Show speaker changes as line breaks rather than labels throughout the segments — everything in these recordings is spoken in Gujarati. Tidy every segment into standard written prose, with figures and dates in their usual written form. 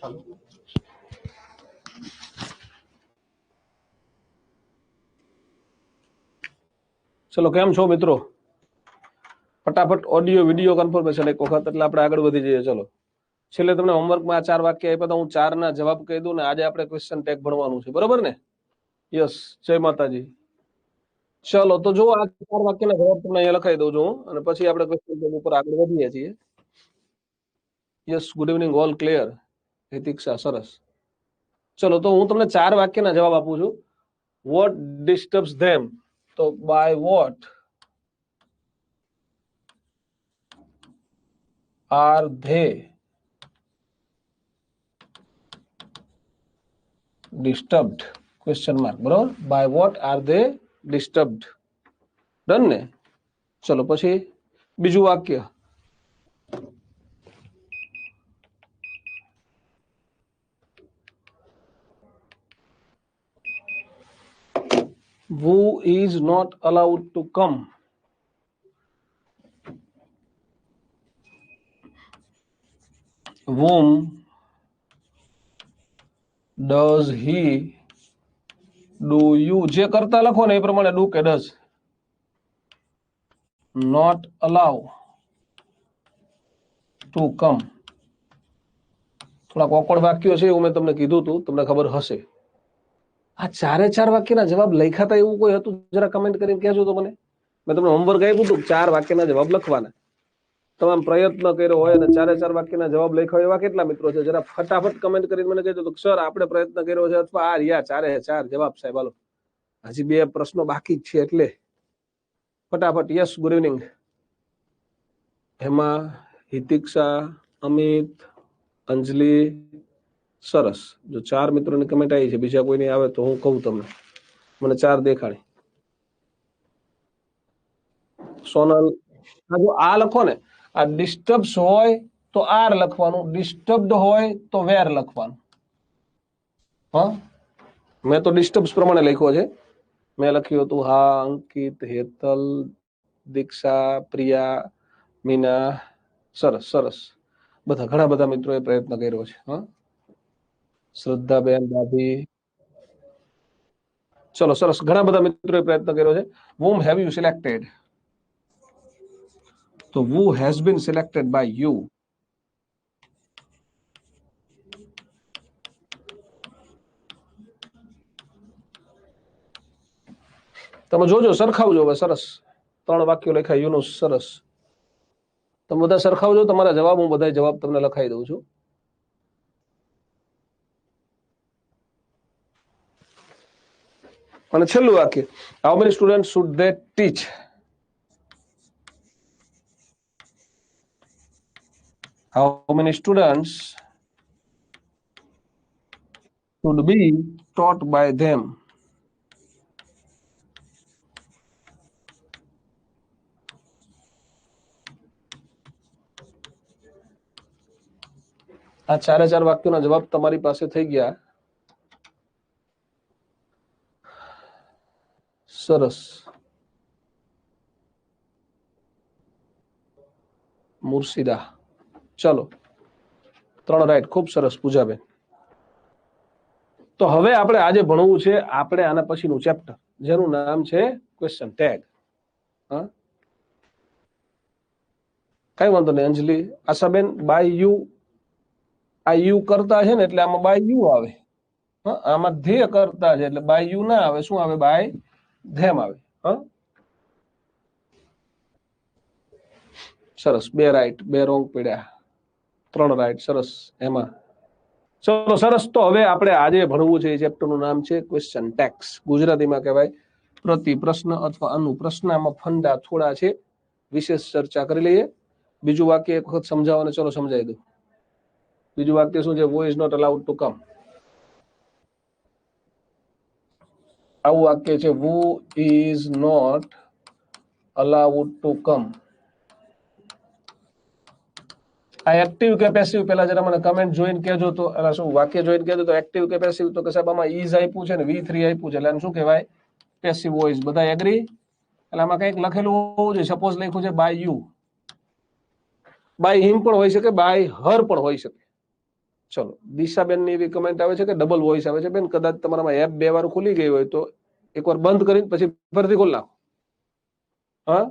ચલો કેમ છો મિત્રો? ફટાફટ ઓડિયો વિડિયો કન્ફર્મેશન એક વખત એટલે આપણે આગળ વધી જઈએ. ચલો છેલ્લે તમને હોમવર્કમાં આ 4 વાક્ય આપ્યા તો હું 4 ના જવાબ કહી દઉં ને આજે આપણે ક્વેશ્ચન ટેગ ભણવાનું છે, બરોબર ને? યસ, જય માતાજી. ચલો તો જો આ 4 વાક્યના જવાબ તમને અહીંયા લખાઈ દઉં છું અને પછી આપણે ક્વેશ્ચન ટેગ ઉપર આગળ વધીએ છીએ. Yes, good evening all clear. Hitiksha સરસ. ચલો તો હું તમને 4 વાક્યના જવાબ આપું છું. વોટ ડિસ્ટર્બ્સ ધેમ, તો by what are they disturbed? Question mark. બરોબર, by what are they disturbed? Done ને? ચલો પછી બીજું વાક્ય. Who is not allowed to come? Whom does he do you? જે કરતા લખો ને એ પ્રમાણે do કે does. Not allow to come. થોડાક ઓકવર્ડ વાક્યો છે એવું મેં તમને કીધું હતું, તમને ખબર હશે. આ 4 વાક્યના જવાબ લખ્યા હતા એવું કોઈ હતું? જરા કમેન્ટ કરીને કહેજો તો મને. મેં તમને હોમવર્ક આપ્યું હતું 4 વાક્યના જવાબ લખવાના. તમામ પ્રયત્ન કર્યો હોય અને 4 વાક્યના જવાબ લખ્યા હોય એવા કેટલા મિત્રો છે? જરા ફટાફટ કમેન્ટ કરીને મને કહેજો તો સર આપણે પ્રયત્ન કર્યો છે, અથવા આ રહ્યા 4 જવાબ સાહેબ. હાલો હજી 2 પ્રશ્નો બાકી જ છે એટલે ફટાફટ. Yes, good evening Hema, Hitiksha, Amit, Anjali, સરસ. જો 4 મિત્રોની કમેન્ટ આવી છે, બીજા કોઈ નહીં આવે તો હું કહું તમને. મને 4 દેખાડે. સોનલ, જો આ લખો ને, આ ડિસ્ટર્બ્સ હોય તો આર લખવાનું, ડિસ્ટર્બ્ડ હોય તો વેર લખવાનું. હા, મેં તો ડિસ્ટર્બ્સ પ્રમાણે લખ્યો છે. મેં લખ્યું હતું હા, અંકિત, હેતલ, દીક્ષા, પ્રિયા, મીના. સરસ સરસ, બધા ઘણા બધા મિત્રોએ પ્રયત્ન કર્યો છે. હા, શ્રદ્ધાબેન, દાદી, ચલો સરસ, ઘણા બધા મિત્રોએ પ્રયત્ન કર્યો છે. whom have you selected? તો who has been selected by you? તમે જોજો, સરખાવજો. હવે સરસ 3 વાક્યો લખાય. યુનુસ, સરસ. તમે બધા સરખાવજો તમારા જવાબ. હું બધા જવાબ તમને લખાઈ દઉં છું. અને છેલ્લું વાક્ય, how many student should they teach? How many students should be taught by them? આ 4 વાક્યોના જવાબ તમારી પાસે થઈ ગયા. સરસ. મુર્શિદા, ચલો 3 રાઈટ, ખૂબ સરસ. પૂજાબેન, તો હવે આપણે આજે ભણવું છે આપણે આના પછીનું ચેપ્ટર, જેનું નામ છે ક્વેશ્ચન ટેગ. હા, કઈ વાંધો નહીં. અંજલિ, આશાબેન, બાય યુ, આ યુ કરતા છે ને એટલે આમાં બાય યુ આવે. હા, આમાં ધ્યેય કરતા છે એટલે બાય યુ ના આવે. શું આવે? બાય ધેમ આવે. હા, સરસ. 2 રાઈટ, 2 રોંગ પડ્યા, 3 રાઈટ. સરસ. એમાં ચલો સરસ. તો હવે આપણે આજે ભણવું છે એ ચેપ્ટરનું નામ છે ક્વેશ્ચન ટેક્સ. ગુજરાતીમાં કહેવાય પ્રતિ પ્રશ્ન અથવા અનુપ્રશ્ન. આમાં ફંડા થોડા છે, વિશેષ ચર્ચા કરી લઈએ. બીજું વાક્ય એક વખત સમજાવો ને ચલો સમજાવી દઉં. બીજું વાક્ય શું છે? who is not allowed to come. આવું વાક્ય છે, who is not allowed to come. આ એક્ટિવ કે પેસિવ? પેલા જરા મને કમેન્ટ જોઈને કહેજો તો. શું વાક્ય જોઈને કહેજો તો એક્ટિવ કે પેસિવ? તો કે સાહેબ આમાં ઇઝ આપ્યું છે ને V3 આપ્યું છે એટલે આને શું કહેવાય? Passive voice. બધા એગ્રી? એટલે આમાં કંઈક લખેલું હોવું જોઈએ. સપોઝ લખ્યું છે બાય યુ, બાય હિમ પણ હોઈ શકે, બાય હર પણ હોઈ શકે. ચલો દિશાબેન ની એવી કમેન્ટ આવે છે કે ડબલ વોઇસ આવે છે બેન, કદાચ તમારામાં એપ 2 વાર ખુલી ગઈ હોય તો એકવાર બંધ કરીને પછી ફરીથી ખોલી નાખો. હા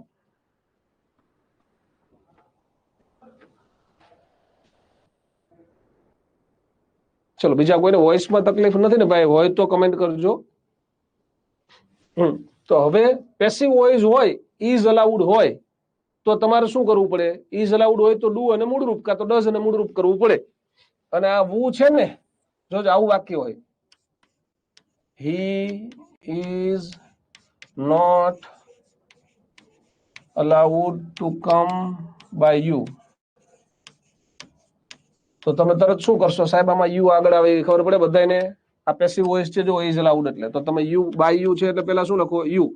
ચલો બીજા કોઈને વોઇસમાં તકલીફ નથી ને ભાઈ? હોય તો કમેન્ટ કરજો. તો હવે પેસિવ વોઇસ હોય, ઇઝ અલાઉડ હોય તો તમારે શું કરવું પડે? ઇઝ અલાઉડ હોય તો ડુ અને મૂળરૂપ, કાં તો ડઝ અને મૂળરૂપ કરવું પડે. અને આ વુ છે ને, જો આવું વાક્ય હોય, he is not allowed to come by you, તો તમે તરત શું કરશો સાહેબ? આમાં યુ આગળ આવે ખબર પડે બધાને? આ પેસિવ વોઇસ છે જો ઇઝ અલાઉડ એટલે, તો તમે યુ બાય યુ છે એટલે પેલા શું લખો? યુ.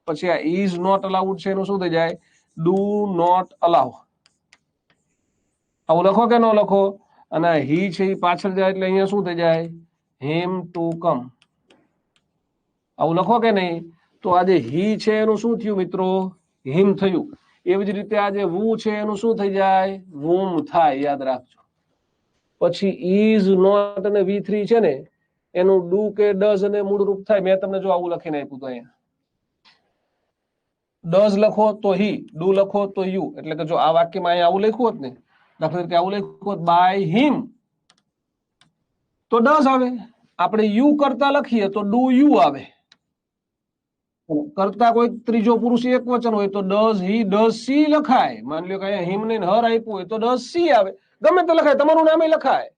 પછી આ ઇઝ નોટ અલાઉડ છે એનું શું થઈ જાય? Do not allow. આવું લખો કે ન લખો? અને હી છે એ પાછળ જાય એટલે અહીંયા શું થઈ જાય? Him to come. આવું લખો કે નહીં? તો આજે હી છે એનું શું થયું મિત્રો? હિમ થયું. એવી જ રીતે આજે વુ છે એનું શું થઈ જાય? વુમ થાય. યાદ રાખજો. પછી ઇઝ નોટ અને V3 છે ને એનું ડુ કે ડઝ અને મૂળરૂપ થાય. મેં તમને જો આવું લખીને આપ્યું તો અહીંયા ડઝ લખો તો હી, ડુ લખો તો યુ. એટલે કે જો આ વાક્યમાં અહીંયા આવું લખ્યું હોત ને, દાખલા તરીકે આવું લખ્યું હોત બાય હિમ, તો ડઝ આવે. આપણે યુ કરતા લખીએ તો ડુ યુ આવે. કરતા કોઈ ત્રીજો પુરુષ એક વચન હોય તો ડઝ હી ડઝ સી લખાય. માની લો કે અહીંયા હિમ ને હર આપ્યું હોય તો ડઝ સી આવે. ગમે તે લખાય, તમારું નામ લખાય.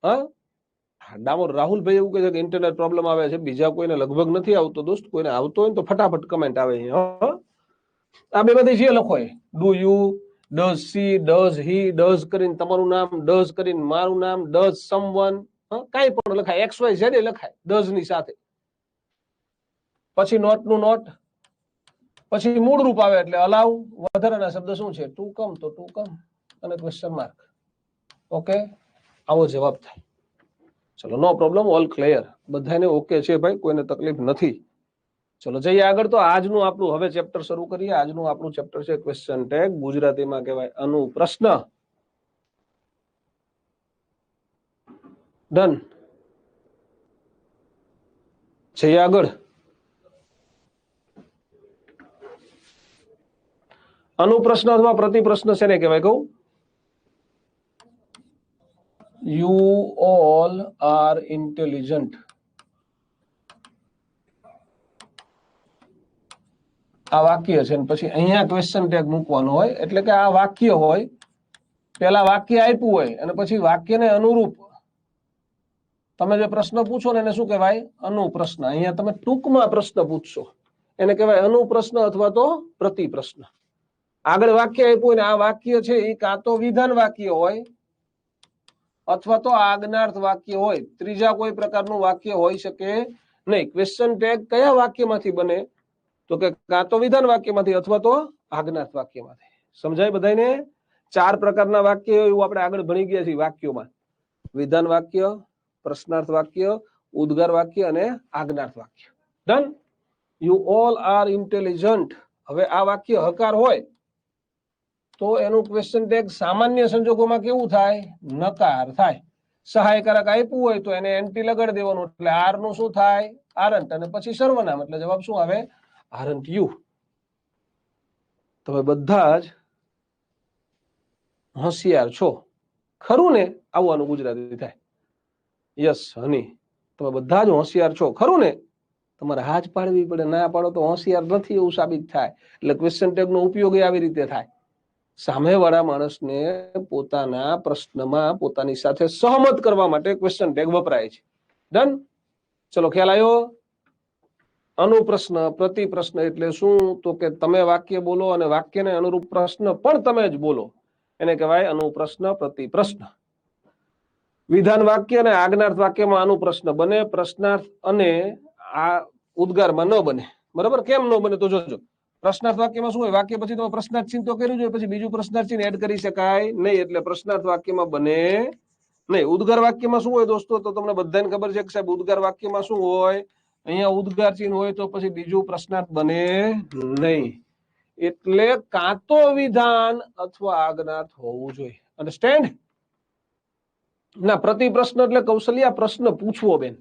હા ડામોર રાહુલભાઈ એવું કહે છે કે ઇન્ટરનેટ પ્રોબ્લેમ આવે છે. બીજા કોઈને લગભગ નથી આવતો દોસ્ત. કોઈને આવતો હોય તો ફટાફટ કમેન્ટ આવે. આ બે બધી જે લખો એ do you, does she, does he, does કરીને તમારું નામ, ડઝ કરીને મારું નામ, ડઝ સમવન, કાંઈ પણ લખાય. એક્સ વાય ઝેડ લખાય ડઝ ની સાથે. પછી નોટ નું નોટ, પછી મૂળ રૂપ આવે એટલે અલાવ. વધારાના શબ્દ શું છે? ટુ કમ તો ટુ કમ અને ક્વેશ્ચન માર્ક. ઓકે, આવો જવાબ થાય. ચલો નો પ્રોબ્લેમ, ઓલ ક્લિયર. બધાને ઓકે છે ભાઈ, કોઈને તકલીફ નથી. ચલો જઈએ આગળ. તો આજનું આપણું હવે ચેપ્ટર શરૂ કરીએ. આજનું આપણું ચેપ્ટર છે ક્વેશ્ચન ટેગ, ગુજરાતીમાં કહેવાય અનુપ્રશ્ન. ડન. જઈએ આગળ. અનુપ્રશ્ન અથવા પ્રતિપ્રશ્ન શેને કહેવાય કહું? You all are intelligent. આ વાક્ય છે, પછી અહીંયા ક્વેશ્ચન ટેગ મૂકવાનો હોય. એટલે કે આ વાક્ય હોય, પેલા વાક્ય આપ્યું હોય અને પછી વાક્યને અનુરૂપ તમે જે પ્રશ્ન પૂછો ને એને શું કહેવાય? અનુપ્રશ્ન. અહીંયા તમે ટૂંકમાં પ્રશ્ન પૂછશો એને કહેવાય અનુપ્રશ્ન અથવા તો પ્રતિપ્રશ્ન. આગળ વાક્ય આપ્યું હોય ને આ વાક્ય છે એ કાં તો વિધાન વાક્ય હોય અથવા તો આજ્ઞાર્થ વાક્ય હોય. ત્રીજા કોઈ પ્રકારનું વાક્ય હોઈ શકે નહીં. ક્વેશ્ચન ટેગ કયા વાક્યમાંથી બને? તો કે કાં તો વિધાન વાક્યમાંથી અથવા તો આજ્ઞાર્થ વાક્યમાંથી. સમજાય બધાને? 4 પ્રકારના વાક્ય એવું આપણે આગળ ભણી ગયા છીએ વાક્યોમાં. વિધાન વાક્ય, પ્રશ્નાર્થ વાક્ય, ઉદ્ગાર વાક્ય અને આજ્ઞાર્થ વાક્ય. Done. You all are intelligent. હવે આ વાક્ય હકાર હોય તો એનું ક્વેશ્ચન ટેગ સામાન્ય સંજોગોમાં કેવું થાય? નકાર થાય. સહાયકારક આપ્યું હોય તો એને એન્ટી લગાડી દેવાનું એટલે આર નું શું થાય? આરંટ. અને પછી સર્વનામ એટલે જવાબ શું આવે? આરંટ યુ. તમે બધા જ હોશિયાર છો, ખરું ને? આવવાનું ગુજરાતી થાય. યસ હની, તમે બધા જ હોશિયાર છો, ખરું ને? તમારે હાથ પાડવી પડે, ના પાડો તો હોશિયાર નથી એવું સાબિત થાય. એટલે ક્વેશ્ચન ટેગ નો ઉપયોગ આવી રીતે થાય. સામેવાળા માણસને પોતાના પ્રશ્નમાં પોતાની સાથે સહમત કરવા માટે ક્વેશ્ચન ટેગ વપરાય છે. ડન. ચલો ખ્યાલ આવ્યો? અનુપ્રશ્ન, પ્રતિપ્રશ્ન એટલે શું? તો કે તમે વાક્ય બોલો અને વાક્યને અનુરૂપ પ્રશ્ન પણ તમે જ બોલો. એને કહેવાય અનુપ્રશ્ન, પ્રતિપ્રશ્ન. વિધાન વાક્ય અને આજ્ઞાર્થ વાક્યમાં અનુપ્રશ્ન બને, પ્રશ્નાર્થ અને આ ઉદ્ગારમાં ન બને. બરાબર? કેમ ન બને તો જોજો. પ્રશ્નાર્થ વાક્યમાં શું હોય? વાક્ય પછી તમે પ્રશ્નાર્થ ચિહ્ન તો કર્યું છે, પછી બીજું પ્રશ્નાર્થ ચિહ્ન એડ કરી શકાય નહીં. એટલે પ્રશ્નાર્થ વાક્યમાં બને નહીં. ઉદ્ગાર વાક્યમાં શું હોય દોસ્તો? તો તમને બધાને ખબર છે કે સાહેબ ઉદ્ગાર વાક્યમાં શું હોય? અહીંયા ઉદ્ગાર ચિહ્ન હોય તો પછી બીજું પ્રશ્નાર્થ બને નહીં. એટલે કાં તો વિધાન અથવા આજ્ઞાર્થ હોવું જોઈએ. અન્ડરસ્ટેન્ડ? ના, પ્રતિ પ્રશ્ન એટલે કૌશલ્યા પ્રશ્ન પૂછવો બેન.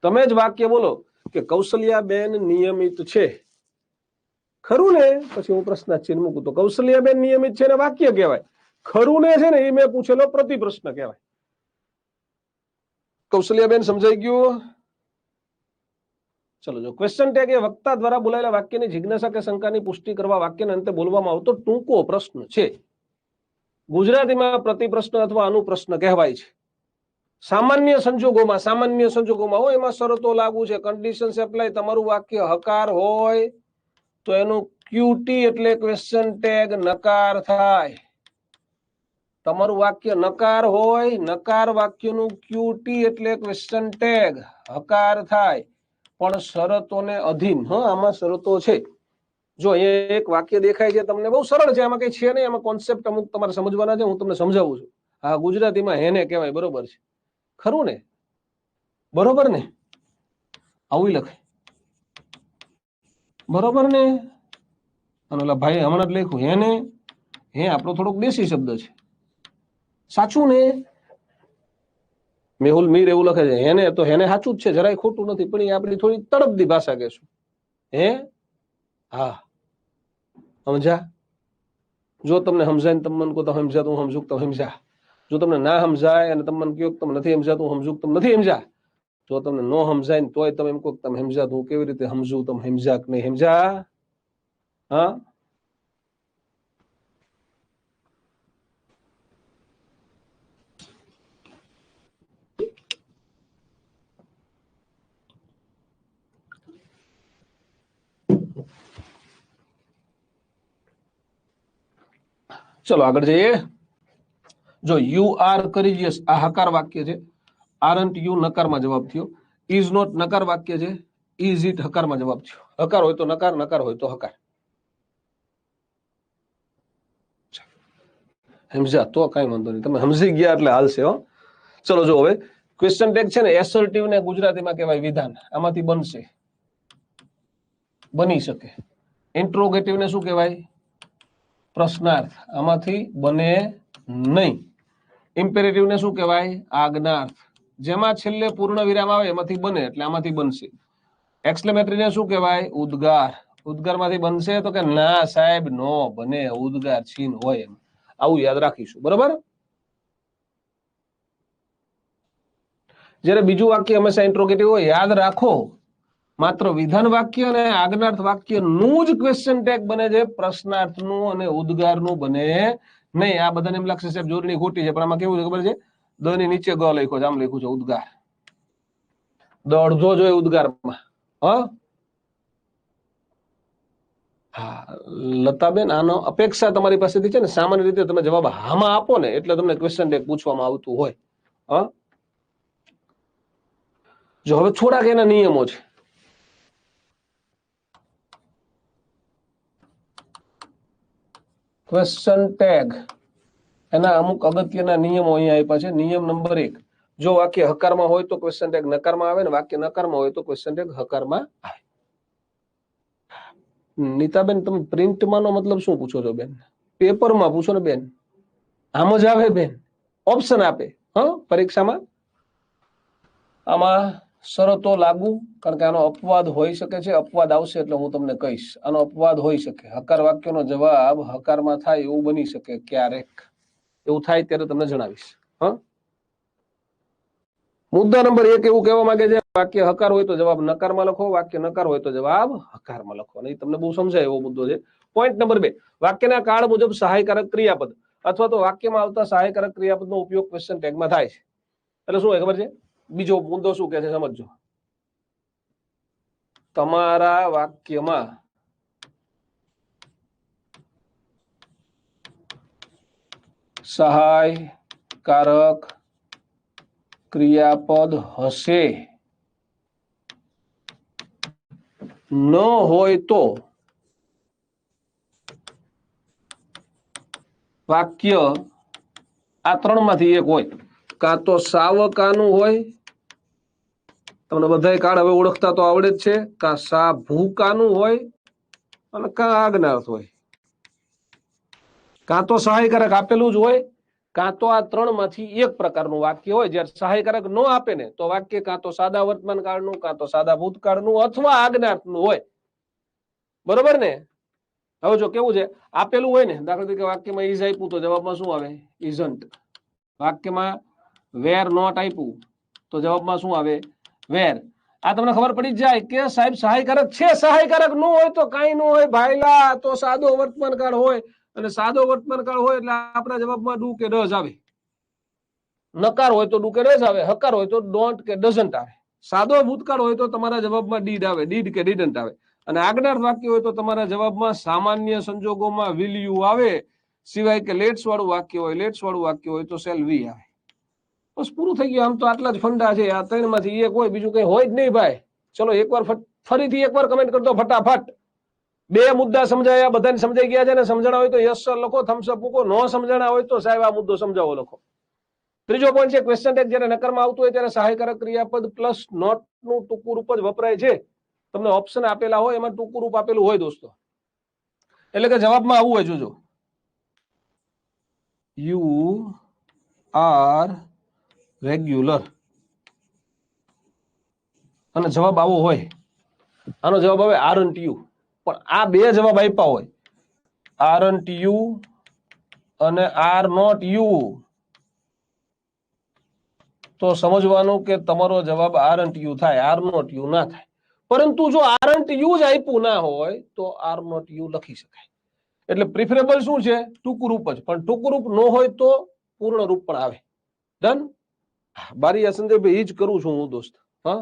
તમે જ વાક્ય બોલો કે કૌશલ્યાબેન નિયમિત છે, ખરું ને? પછી હું પ્રશ્ન ચિહ્ન મૂકું તો કૌશલ્યાબેન નિયમિત છે ને વાક્ય કહેવાય. ખરું ને છે ને એ મેં પૂછેલો પ્રતિ પ્રશ્ન કહેવાય. કૌશલ્યાબેન સમજાઈ ગયું? ચલો, જો ક્વેશ્ચન ટેગ એ વક્તા દ્વારા બોલાયેલા વાક્યની જિજ્ઞાસા કે શંકાની પુષ્ટિ કરવા વાક્યના અંતે બોલવામાં આવતો ટૂંકો પ્રશ્ન છે. ગુજરાતીમાં પ્રતિ પ્રશ્ન અથવા અનુપ્રશ્ન કહેવાય છે. સામાન્ય સંજોગોમાં હોય, એમાં શરતો લાગુ છે, કન્ડિશન્સ એપ્લાય. તમારું વાક્ય હકાર હોય તો એનું ક્યુટી એટલે ક્વેશ્ચન ટેગ નકાર થાય. તમારું વાક્ય નકાર હોય, નકાર વાક્યનું ક્યુટી એટલે ક્વેશ્ચન ટેગ હકાર થાય. પણ શરતોને અધીન. આમાં શરતો છે. જો અહીંયા એક વાક્ય દેખાય છે તમને, બહુ સરળ છે, આમાં કઈ છે નહીં, આમાં કોન્સેપ્ટ અમુક તમારે સમજવાના છે, હું તમને સમજાવું છું. હા, ગુજરાતીમાં હેને કહેવાય, બરોબર છે, ખરું ને? બરોબર ને? આવું લખાય, બરોબર ને? અને ઓલા ભાઈ હમણાં જ લખ્યું હેને, હે આપણો થોડોક દેશી શબ્દ છે, સાચું ને? મેહુલ મીર એવું લખે છે હેને, તો હેને સાચું જ છે, જરાય ખોટું નથી, પણ એ આપણી થોડી તડપદી ભાષા કહેશું. હે, હા, સમજા? જો તમને સમજાય ને તમે મને કહો તો સમજા, તો હું સમજુ તો સમજા. જો તમને ના સમજાય અને તમે મને કહો તમે નથી સમજાતું, હું સમજુ તમે નથી સમજા. જો તમને ન સમજાય ને તોય તમે એમ કહો તમે સમજા, હું કેવી રીતે સમજુ તમે સમજા કે નહીં સમજા? હા, ચલો આગળ જઈએ. જો યુ આર કરી આ હકાર વાક્ય છે. આરન્ટ યુ નકારમાં જવાબ થયો. ઇઝ નોટ નકાર વાક્ય છે. ઇઝ ઇટ હકારમાં જવાબ થયો. હકાર હોય તો નકાર, નકાર હોય તો હકાર. સમજ્યા તો કઈ વાંધો નહીં, તમે સમજી ગયા એટલે હાલશે. હો, ચલો જો હવે ક્વેશ્ચન ટેગ છે ને, એસર્ટિવ ને ગુજરાતીમાં કહેવાય વિધાન. આમાંથી બનશે, બની શકે. ઇન્ટ્રોગેટિવ ને શું કહેવાય? પ્રશ્નાર્થ. આમાંથી બને નહીં. ઇમ્પેરેટિવ ને શું કહેવાય? આજ્ઞાર્થ. જેમાં છેલ્લે પૂર્ણ વિરામ આવે એમાંથી બને, એટલે આમાંથી બનશે. એક્સક્લેમેટરી ને શું કહેવાય? ઉદ્ગાર. ઉદ્ગાર માંથી બનશે તો કે ના સાહેબ નો બને, ઉદ્ગાર છીન હોય એમ. આવું યાદ રાખીશું, બરોબર? જ્યારે બીજું વાક્ય હંમેશા ઇન્ટ્રોગેટિવ હોય, યાદ રાખો. માત્ર વિધાન વાક્ય અને આજ્ઞાર્થ વાક્ય નું જ ક્વેશ્ચન ટેગ બને છે, પ્રશ્નાર્થનું અને ઉદ્ગારનું બને નહીં. આ બધાને એમ લાગશે સાહેબ જોડણી ખોટી છે, પણ આમાં કેવું છે ખબર છે? દ ની નીચે ગ લખ્યો છે, આમ લખ્યું છે ઉદ્ગાર. દ અડધો જોઈએ ઉદ્ગારમાં. હા લતાબેન, આનો અપેક્ષા તમારી પાસેથી છે ને, સામાન્ય રીતે તમે જવાબ હામાં આપો ને એટલે તમને ક્વેશ્ચન ટેગ પૂછવામાં આવતું હોય. જો હવે થોડાક એના નિયમો છે. ક્વેશ્ચન ટેગ એના અમુક અગત્યના નિયમો અહીંયા આપ્યા છે. નિયમ નંબર 1, જો વાક્ય હકારમાં હોય તો ક્વેશ્ચન ટેગ નકારમાં આવે, ને વાક્ય નકારમાં હોય તો ક્વેશ્ચન ટેગ હકારમાં આવે. નીતાબેન, તમે પ્રિન્ટમાં નો મતલબ શું પૂછો છો બેન? પેપરમાં પૂછો ને બેન, આમ જ આવે બેન, ઓપ્શન આપે પરીક્ષામાં. આમાં શરતો લાગુ, કારણ કે આનો અપવાદ હોઈ શકે છે. અપવાદ આવશે એટલે હું તમને કહીશ. આનો અપવાદ હોઈ શકે. હકાર વાક્યનો જવાબ હકારમાં થાય એવું બની શકે ક્યારેક. એવું થાય ત્યારે તમને જણાવીશ. મુદ્દા નંબર 1 એવું કહેવા માંગે છે, વાક્ય હકાર હોય તો જવાબ નકારમાં લખો, વાક્ય નકાર હોય તો જવાબ હકારમાં લખો. નહીં તમને બહુ સમજાય એવો મુદ્દો છે. પોઈન્ટ નંબર 2, વાક્યના કાળ મુજબ સહાયકારક ક્રિયાપદ અથવા તો વાક્યમાં આવતા સહાયકારક ક્રિયાપદનો ઉપયોગ ક્વેશ્ચન ટેગમાં થાય છે. એટલે શું હોય ખબર છે? બીજો મુદ્દો શું કહે છે સમજો. તમારા વાક્યમાં સહાયકારક ક્રિયાપદ હશે, ન હોય તો વાક્ય આ ત્રણમાંથી એક હોય. કાં તો સાવકાનું હોય, તમને બધાય કાળ હવે ઓળખતા તો આવડે જ છે, કાં સાભૂકાનું હોય અને કાં આજ્ઞાર્થ હોય. કાં તો સહાયકારક આપેલું જ હોય, કાં તો આ ત્રણ માંથી એક પ્રકારનું વાક્ય હોય. જ્યારે સહાયકારક ન આપે ને તો વાક્ય કાં તો સાદા વર્તમાન કાળનું, કાં તો સાદા ભૂતકાળનું અથવા આજ્ઞાર્થનું હોય. બરોબર ને? હવે જો કેવું છે, આપેલું હોય ને, દાખલા તરીકે વાક્યમાં ઇઝ આપ્યું તો જવાબમાં શું આવે? ઇઝન્ટ. વાક્યમાં વેર નોટ આપ્યું તો જવાબમાં શું આવે? વેર. આ તમને ખબર પડી જ જાય કે સાહેબ સહાયકારક છે. સહાયકારક ન હોય તો કઈ ન હોય ભાઈલા, તો સાદો વર્તમાન કાળ હોય, અને સાદો વર્તમાન કાળ હોય એટલે આપણા જવાબમાં ડુ કે ડઝ આવે. નકાર હોય તો ડુ કે ડઝ આવે, હકાર હોય તો ડોન્ટ કે ડઝન્ટ આવે. સાદો ભૂતકાળ હોય તો તમારા જવાબમાં ડીડ આવે, ડીડ કે ડીડન્ટ આવે. અને આજ્ઞાર્થ વાક્ય હોય તો તમારા જવાબમાં સામાન્ય સંજોગોમાં વિલ યુ આવે, સિવાય કે લેટ્સ વાળું વાક્ય હોય, લેટ્સ વાળું વાક્ય હોય તો શેલ વી આવે. બસ પૂરું થઈ ગયું. આમ તો આટલા જ ફંડા છે. આ ત્રણ માંથી એક હોય, બીજું કઈ હોય જ નહીં ભાઈ. ચલો એકવાર ફરીથી એકવાર કમેન્ટ કરતો ફટાફટ. બે મુદ્દા સમજાયા, બધાને સમજાઈ ગયા છે ને? સમજણા હોય તો યસ સર લખો, થમ્સ અપ મૂકો. ન સમજણા હોય તો સાહેબ આ મુદ્દો સમજાવો લખો. ત્રીજો પોઈન્ટ છે ક્વેશ્ચન ટેગ જ્યારે નકારમાં આવતું હોય ત્યારે સહાયકારક ક્રિયાપદ પ્લસ નોટ નું ટૂંકું રૂપ જ વપરાય છે. તમને ઓપ્શન આપેલા હોય એમાં ટૂંકું રૂપ આપેલું હોય દોસ્તો. એટલે કે જવાબમાં આવું હોય, જોજો, યુ આર રેગ્યુલર, અને જવાબ આવો હોય. આનો જવાબ આવે આરન્ટ યુ. પણ આ બે જવાબ આપ્યા હોય, આરન્ટ યુ અને આર નોટ યુ, તો સમજવાનું કે તમારો જવાબ આરન્ટ યુ થાય, આર નોટ યુ ના થાય. પરંતુ જો આરન્ટ યુ જ આપ્યું ના હોય તો આર નોટ યુ લખી શકાય. એટલે પ્રિફરેબલ શું છે? ટૂંકું રૂપ જ. પણ ટૂંકું રૂપ ન હોય તો પૂર્ણ રૂપ પણ આવે. ડન? બારી આ સંજયભાઈ જ કરું છું હું દોસ્ત. હા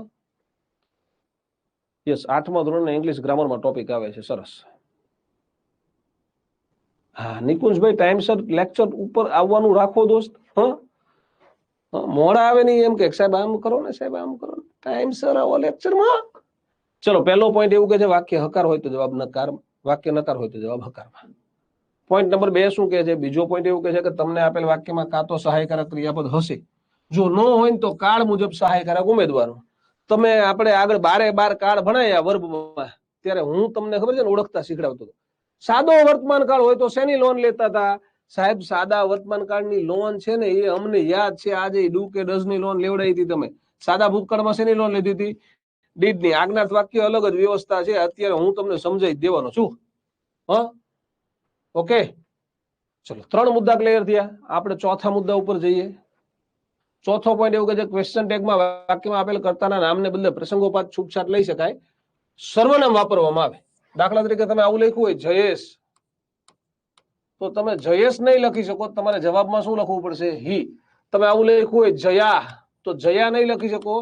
યસ, 8મા ધોરણના ઇંગ્લિશ ગ્રામરમાં ટોપિક આવે છે. સરસ. હા નિકુંજભાઈ ટાઈમસર લેક્ચર ઉપર આવવાનું રાખો દોસ્ત. હા મોડા આવે નહીં એમ કે સાહેબ આમ કરો ને, સાહેબ આમ કરો ને, ટાઈમસર આવો લેક્ચરમાં. ચલો પહેલો પોઈન્ટ એવું કે છે વાક્ય હકાર હોય તો જવાબ નકાર, વાક્ય નકાર હોય તો જવાબ હકારમાં. પોઈન્ટ નંબર 2 શું કે છે? બીજો પોઈન્ટ એવું કે છે કે તમને આપેલ વાક્યમાં કાં તો સહાયકારક ક્રિયાપદ હશે, જો ન હોય ને તો કાળ મુજબ સહાયકારક ઉમેદવારો. તમે આપણે આગળ 12 કાળ ભણાયા વર્બમાં, ત્યારે હું તમને ખબર છે ને ઓળખતા શીખડાવતો હતો. સાદો વર્તમાન કાળ હોય તો શેની લોન લેતા હતા? સાહેબ સાદા વર્તમાન કાળની લોન છે ને એ અમને યાદ છે. આજે ડુ કે ડઝ ની લોન લેવડાવી હતી તમે. સાદા ભૂતકાળમાં શેની લોન લીધી હતી? ડીડ ની. આજ્ઞાર્થ વાક્ય અલગ જ વ્યવસ્થા છે. અત્યારે હું તમને સમજાવી દેવાનો છું. હા ઓકે ચલો 3 મુદ્દા ક્લિયર થયા. આપણે ચોથા મુદ્દા ઉપર જઈએ. ચોથો પોઈન્ટ એવું કે છે ક્વેશ્ચન ટેગમાં વાક્યમાં આપેલ કર્તાના નામને બદલે પ્રસંગોપાત છૂટછાટ લઈ શકાય, સર્વનામ વાપરવામાં આવે. દાખલા તરીકે તમે આવું લખ્યું હોય જયેશ, તો તમે જયેશ નહીં લખી શકો. તમારે જવાબમાં શું લખવું પડશે? હી. તમે આવું લખ્યું હોય જયા, તો જયા નહીં લખી શકો.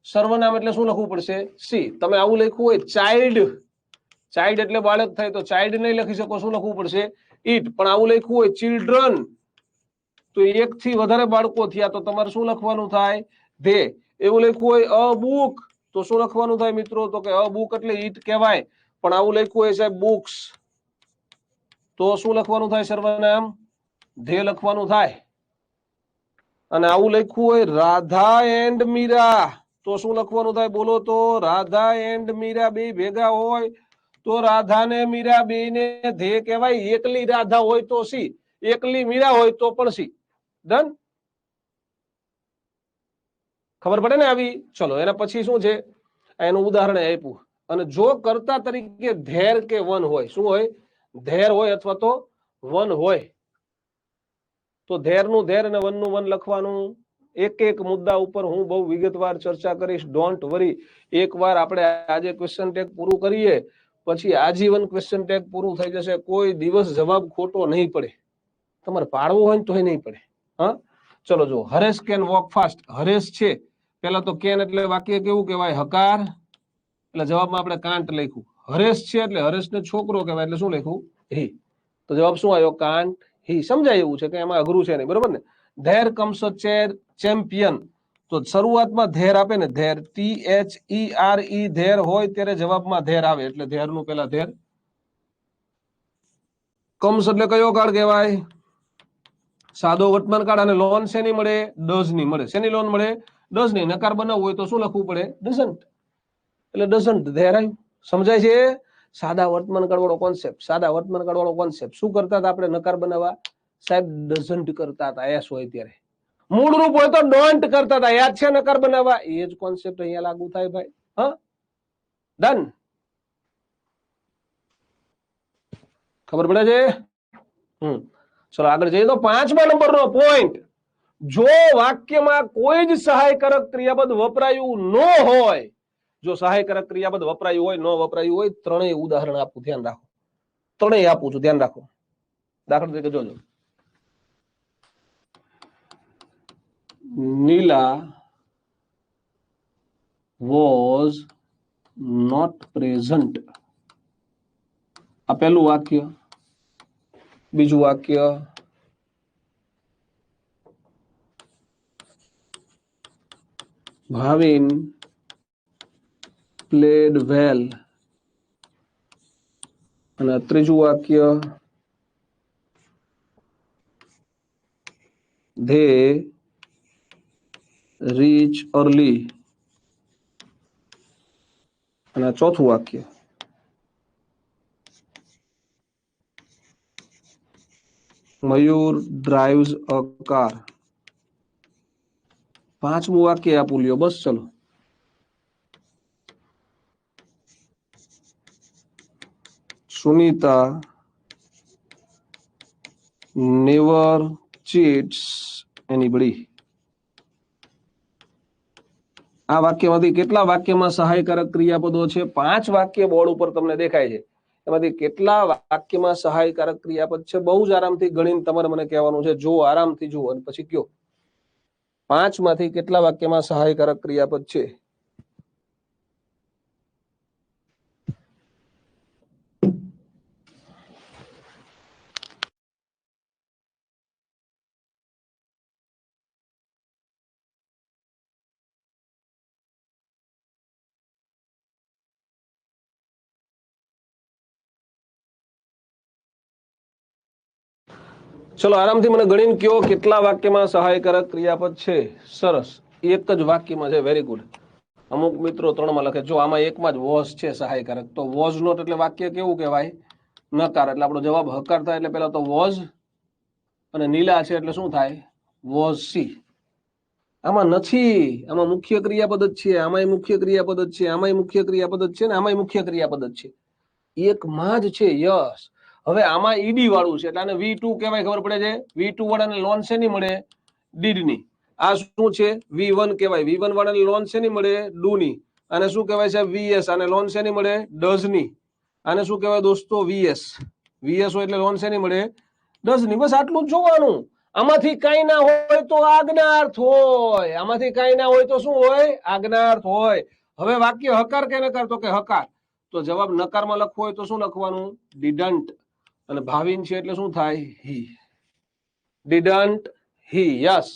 સર્વનામ એટલે શું લખવું પડશે? સી. તમે આવું લખ્યું હોય ચાઇલ્ડ, ચાઇલ્ડ એટલે બાળક થાય, તો ચાઇલ્ડ નહીં લખી શકો. શું લખવું પડશે? ઈટ. પણ આવું લખ્યું હોય ચિલ્ડ્રન, તો એક થી વધારે બાળકો થયા, તો તમારે શું લખવાનું થાય? ધે. એવું લખ્યું હોય અ બુક, તો શું લખવાનું થાય મિત્રો? તો કે અ બુક એટલે ઈટ કહેવાય. પણ આવું લખ્યું હોય સાહેબ બુક્સ, તો શું લખવાનું થાય? સર્વનામ ધે લખવાનું થાય. અને આવું લખ્યું હોય રાધા એન્ડ મીરા, તો શું લખવાનું થાય? બોલો તો. રાધા એન્ડ મીરા બે ભેગા હોય તો રાધા ને મીરા બે ને ધે કહેવાય. એકલી રાધા હોય તો સી, એકલી મીરા હોય તો પણ સી. ડન? ખબર પડે ને આવી? ચલો એના પછી શું છે? એનું ઉદાહરણ આપ્યું. અને જો કર્તા તરીકે ધેર કે વન હોય, શું હોય? ધેર હોય અથવા તો વન હોય, તો ધેર નું ધેર અને વન નું વન લખવાનું. એક એક મુદ્દા ઉપર હું બહુ વિગતવાર ચર્ચા કરીશ. Don't worry. એકવાર આપણે આજે ક્વેશ્ચન ટેગ પૂરું કરીએ પછી આજીવન ક્વેશ્ચન ટેગ પૂરું થઈ જશે. કોઈ દિવસ જવાબ ખોટો નહીં પડે. તમારે પાડવો હોય ને તોય નહીં પડે. હા ચલો જો, Haresh can walk fast. Haresh છે, પેલા તો કેન એટલે વાક્ય કેવું કહેવાય? હકાર. એટલે જવાબમાં આપણે કાંટ લખ્યું. હરેશ છે એટલે હરેશને છોકરો કહેવાય, એટલે શું લખ્યું? હી. તો જવાબ શું આવ્યો? કાંટ હી. સમજાય એવું છે કે એમાં અઘરું છે નહીં, બરોબર ને? ધેર કમ્સ અ ચેમ્પિયન, તો શરૂઆતમાં ધેર આપે ને, ધેર THERE ધેર હોય ત્યારે જવાબમાં ધેર આવે, એટલે ધેર નું પેલા ધેર. કમ્સ એટલે કયો કાળ કહેવાય? સાદો વર્તમાન કાળ. અને લોન શેની મળે? ડઝ ની મળે. શેની લોન મળે? ડઝ ની. નકાર બનાવવું હોય તો શું લખવું પડે? ડઝન્ટ. એટલે ડઝન્ટ ધેર આવ્યું. સમજાય છે? સાદા વર્તમાન કાળ વાળો કોન્સેપ્ટ. સાદા વર્તમાન કાળ વાળો કોન્સેપ્ટ. શું કરતા હતા આપણે નકાર બનાવવા? સાહેબ ડઝન્ટ કરતા હતા એસ હોય ત્યારે, મૂળ રૂપ હોય તો ડોન્ટ કરતા હતા. યાદ છે નકાર બનાવવા? એ જ કોન્સેપ્ટ અહીંયા લાગુ થાય ભાઈ. હા, ડન. ખબર પડે છે? ચલો આગળ જઈએ તો 5મા નંબરનો પોઈન્ટ, જો વાક્યમાં કોઈ જ સહાયકારક ક્રિયાપદ વપરાયું ન હોય, જો સહાયકારક ક્રિયાપદ વપરાયું હોય, ન વપરાયું હોય, ત્રણેય ઉદાહરણ આપું, ધ્યાન રાખો. ત્રણેય આપું છું, ધ્યાન રાખો. દાખલા તરીકે જોજો, નીલા was not present. આ પહેલું વાક્ય. બીજું વાક્ય, ભાવિન played well. અને ત્રીજું વાક્ય, they reach early. અને ચોથું વાક્ય, મયુર drives a car. 5મું વાક્ય આપું લ્યો, બસ ચલો. Sunita never cheats anybody. આ વાક્યમાંથી કેટલા વાક્યમાં સહાયકારક ક્રિયાપદો છે? 5 વાક્ય બોર્ડ ઉપર તમને દેખાય છે. એમાંથી કેટલા વાક્યમાં સહાયકારક ક્રિયાપદ છે? બહુ જ આરામથી ગણીને તમારે મને કહેવાનું છે. જો આરામથી જુઓ અને પછી કયો 5 માંથી કેટલા વાક્યમાં સહાયકારક ક્રિયાપદ છે? ચલો આરામથી મને ગણીને કયો કેટલા વાક્યમાં સહાયકારક ક્રિયાપદ છે? સરસ, એક જ વાક્યમાં છે. Very good. અમુક મિત્રો 3માં લખે, જો આમાં એકમાં જ વોઝ છે સહાયકારક, તો વોઝ નોટ એટલે વાક્ય કેવું કહેવાય? નકાર. એટલે આપણો જવાબ હકાર થાય. એટલે પેલા તો વોઝ, અને નીલા છે એટલે શું થાય? Was C. આમાં નથી, આમાં મુખ્ય ક્રિયાપદ જ છે, આમાંય મુખ્ય ક્રિયાપદ જ છે, આમાંય મુખ્ય ક્રિયાપદ જ છે, ને આમાંય મુખ્ય ક્રિયાપદ જ છે. એકમાં જ છે. યસ. હવે આમાં ઈડી વાળું છે એટલે આને V2 કહેવાય. ખબર પડે છે? V2 વાળાને લોન શેની મળે? ડીડ ની. આ શું છે? V1 કહેવાય. V1 વાળાને લોન શેની મળે? ડુ ની. આને શું કહેવાય છે? VS. આને લોન શેની મળે? ડઝ ની. આને શું કહેવાય દોસ્તો? VS. VS હોય એટલે લોન શેની મળે? ડઝ ની. બસ આટલું જ જોવાનું. આમાંથી કઈ ના હોય તો આજ્ઞાર્થ હોય, આમાંથી કઈ ના હોય તો શું હોય? આજ્ઞાર્થ હોય. હવે વાક્ય હકાર કે નકાર? તો કે હકાર. તો જવાબ નકારમાં લખવો હોય તો શું લખવાનું? ડીડન્ટ. અને ભાવિન છે એટલે શું થાય? હી. Didn't he. યસ.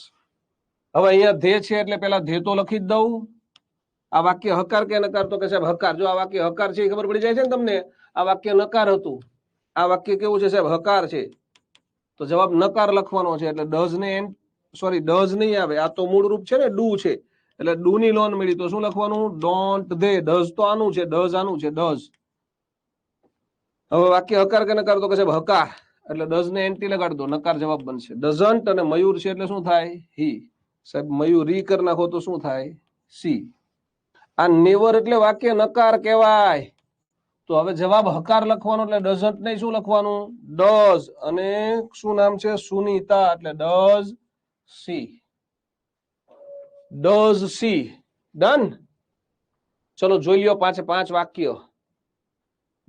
હવે અહીંયા ધે છે એટલે પેલા ધે તો લખી જ દઉં. આ વાક્ય હકાર કે નકાર? તો કે સાહેબ હકાર. જો આ વાક્ય હકાર છે એ ખબર પડી જાય છે ને તમને? આ વાક્ય નકાર હતું, આ વાક્ય કેવું છે સાહેબ? હકાર છે. તો જવાબ નકાર લખવાનો છે. એટલે ડઝ ને સોરી ડઝ નહીં આવે, આ તો મૂળ રૂપ છે ને ડુ છે, એટલે ડુ ની લોન મળી. તો શું લખવાનું? Don't they. ડઝ તો આનું છે, ડઝ આનું છે, ડઝ. હવે વાક્ય હકાર કે નકાર? તો કે સાહેબ હકાર. એટલે ડઝ ને એન્ટી લગાડી દો, નકાર જવાબ બનશે. ડઝન્ટ અને મયુર છે એટલે શું થાય? હી. સાહેબ મયુરી કરી નાખો તો શું થાય? સી. આ નેવર એટલે વાક્ય નકાર કહેવાય. તો હવે જવાબ હકાર લખવાનો એટલે ડઝન્ટ નહીં, શું લખવાનું? ડઝ. અને શું નામ છે? સુનીતા. એટલે does she. Does she. Done. ચલો જોઈ લ્યો 5 વાક્ય.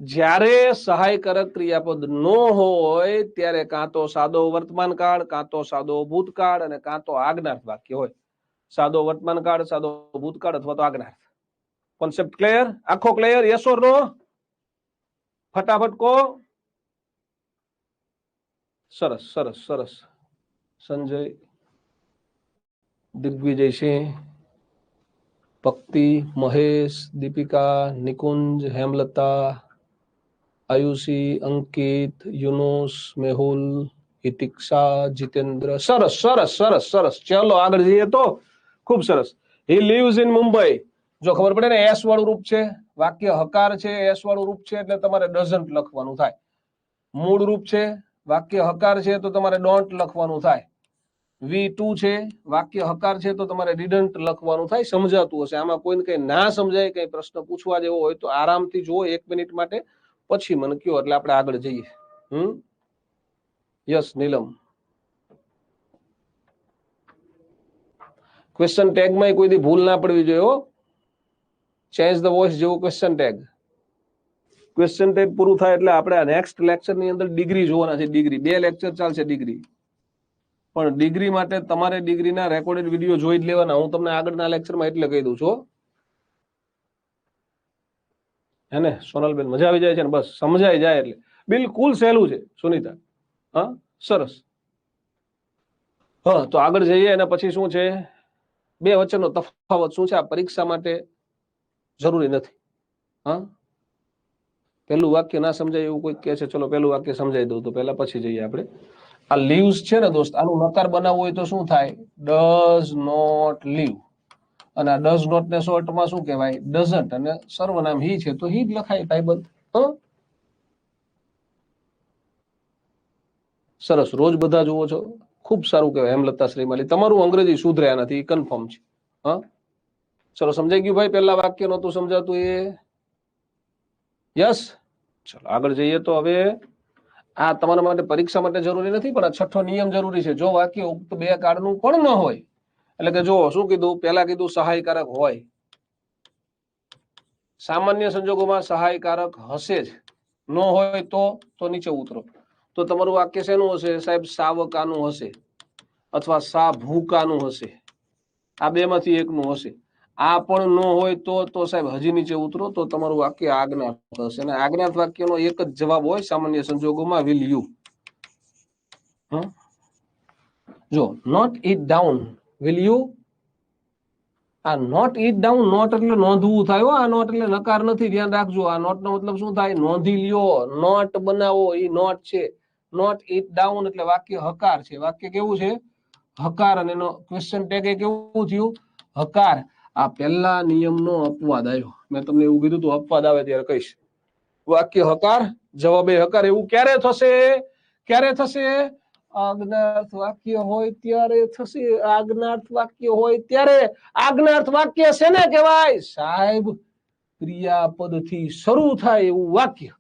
જ્યારે સહાયકારક ક્રિયાપદ નો હોય ત્યારે કાં તો સાદો વર્તમાન કાળ, કાં તો સાદો ભૂતકાળ, અને કાં તો આજ્ઞાર્થ વાક્ય હોય. સાદો વર્તમાન કાળ, સાદો ભૂતકાળ અથવા તો આજ્ઞાર્થ. Concept clear? આખો ક્લિયર? Yes or no? ફટાફટ કો. સરસ સરસ સરસ. સંજય, દિગ્વિજયસિંહ, ભક્તિ, મહેશ, દીપિકા, નિકુંજ, હેમલતા, આયુષી, અંકિત, યુનુસ, મેહુલ, હિતિક્ષા, જીતેન્દ્ર. સરસ સરસ સરસ સરસ. ચલો આગળ જઈએ તો ખૂબ સરસ. હી લીવ્સ ઇન મુંબઈ. જો ખબર પડે ને એસ વાળું રૂપ છે, વાક્ય હકાર છે, એસ વાળું રૂપ છે એટલે તમારે ડઝન્ટ લખવાનું થાય. મૂળ રૂપ છે, વાક્ય હકાર છે તો તમારે ડોન્ટ લખવાનું થાય. V2 છે વાક્ય હકાર છે તો તમારે ડીડન્ટ લખવાનું થાય. સમજાતું હશે. આમાં કોઈને કઈ ના સમજાય, કઈ પ્રશ્ન પૂછવા જેવો હોય તો આરામથી જુઓ 1 મિનિટ માટે, પછી મને કયો એટલે આપણે આગળ જઈએ. યસ નીલમ. ક્વેશ્ચન ટેગમાં કોઈ દી ભૂલ ના પડવી જોઈએ. ચેન્જ ધ વોઇસ જેવું ક્વેશ્ચન ટેગ. ક્વેશ્ચન ટેગ પૂરું થાય એટલે આપણે નેક્સ્ટ લેક્ચર ની અંદર ડિગ્રી જોવાના છે. ડિગ્રી 2 લેક્ચર ચાલશે ડિગ્રી, પણ ડિગ્રી માટે તમારે ડિગ્રીના રેકોર્ડેડ વિડીયો જોઈ જ લેવાના. હું તમને આગળના લેક્ચરમાં એટલે કહી દઉં છું હે ને સોનલબેન. મજા આવી જાય છે ને? બસ સમજાઈ જાય એટલે બિલકુલ સહેલું છે સુનિતા. હા સરસ. હા તો આગળ જઈએ. અને પછી શું છે, બે વચ્ચેનો તફાવત શું છે આ પરીક્ષા માટે જરૂરી નથી. હા પેલું વાક્ય ના સમજાય એવું કોઈ કહે છે, ચલો પેલું વાક્ય સમજાઈ દઉં તો પહેલા, પછી જઈએ આપણે. આ લીવ્સ છે ને દોસ્ત, આનું નકાર બનાવવું હોય તો શું થાય? Does not leave. અને આ ડઝ નોટ ને શોર્ટમાં શું કહેવાય? ડઝન્ટ. અને સર્વનામ હી છે તો હી જ લખાય ભાઈબંધ. સરસ. રોજ બધા જુઓ છો, ખૂબ સારું કહેવાય. હેમલતા શ્રીમાલી, તમારું અંગ્રેજી સુધરે આનાથી, કન્ફર્મ છે. હા ચલો સમજાઈ ગયું ભાઈ? પહેલા વાક્ય નહોતું સમજાતું એ. યસ. ચલો આગળ જઈએ. તો હવે આ તમારા માટે પરીક્ષા માટે જરૂરી નથી, પણ આ 6ઠ્ઠો નિયમ જરૂરી છે. જો વાક્ય ઉક્ત 2 કાળનું પણ ન હોય, એટલે કે જો શું કીધું, પહેલા કીધું સહાયકારક હોય, સામાન્ય સંજોગોમાં સહાયકારક હશે જ, ન હોય તો નીચે ઉતરો. તો તમારું વાક્ય શેનું હશે સાહેબ? સાવકાનું હશે, અથવા સાભૂકાનું હશે. આ 2 માંથી એકનું હશે. આ પણ ન હોય તો સાહેબ હજી નીચે ઉતરો. તો તમારું વાક્ય આજ્ઞાર્થ હશે. અને આજ્ઞાર્થ વાક્યનો એક જ જવાબ હોય સામાન્ય સંજોગોમાં, વિલ યુ. જો note it down, will you. આ નોટ ઇટ ડાઉન, નોટ એટલે નોંધવું થાય. આ નોટ એટલે નકાર નથી, ધ્યાન રાખજો. આ નોટ નો મતલબ શું થાય? નોંધી લ્યો, નોટ બનાવો, એ નોટ છે. નોટ ઇટ ડાઉન એટલે વાક્ય હકાર છે. વાક્ય કેવું છે? હકાર. અને એનો ક્વેશ્ચન ટેગ એ કેવું થયું? હકાર. આ પહેલા નિયમનો અપવાદ આવ્યો. મેં તમને એવું કીધું તું, અપવાદ આવે ત્યારે કહીશ. વાક્ય હકાર, જવાબ એ હકાર. એવું ક્યારે થશે? ક્યારે થશે? આજ્ઞાર્થ વાક્ય હોય ત્યારે થશે. આજ્ઞાર્થ વાક્ય હોય ત્યારે. આજ્ઞાર્થ વાક્ય શેને કહેવાય સાહેબ? ક્રિયાપદથી શરૂ થાય એવું વાક્ય.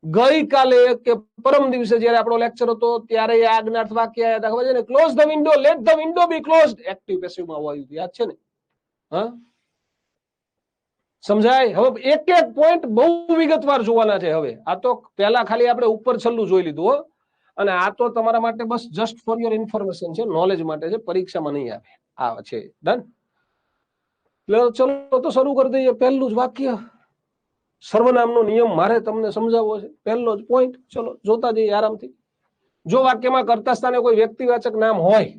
ગઈકાલે કે પરમ દિવસે જયારે આપણો લેક્ચર હતો ત્યારે આજ્ઞાર્થ વાક્ય આયા હતા, ખબર છે ને? Close the window, let the window be closed. Active પેસિવમાં આવ્યું, યાદ છે ને? હા સમજાય? હવે એક એક પોઈન્ટ બહુ વિગતવાર જોવાના છે. હવે આ તો પહેલા ખાલી આપણે ઉપર છલ્લું જોઈ લીધું હો. અને આ તો તમારા માટે બસ જસ્ટ ફોર યોર ઇન્ફોર્મેશન છે, નોલેજ માટે છે, પરીક્ષામાં નહીં આવે. આ છે ડન. ચલો તો શરૂ કરી દઈએ. પહેલું જ વાક્ય, સર્વનામનો નિયમ મારે તમને સમજાવવો છે. પહેલો જ પોઈન્ટ, ચલો જોતા જઈએ આરામથી. જો વાક્યમાં કર્તા સ્થાને કોઈ વ્યક્તિવાચક નામ હોય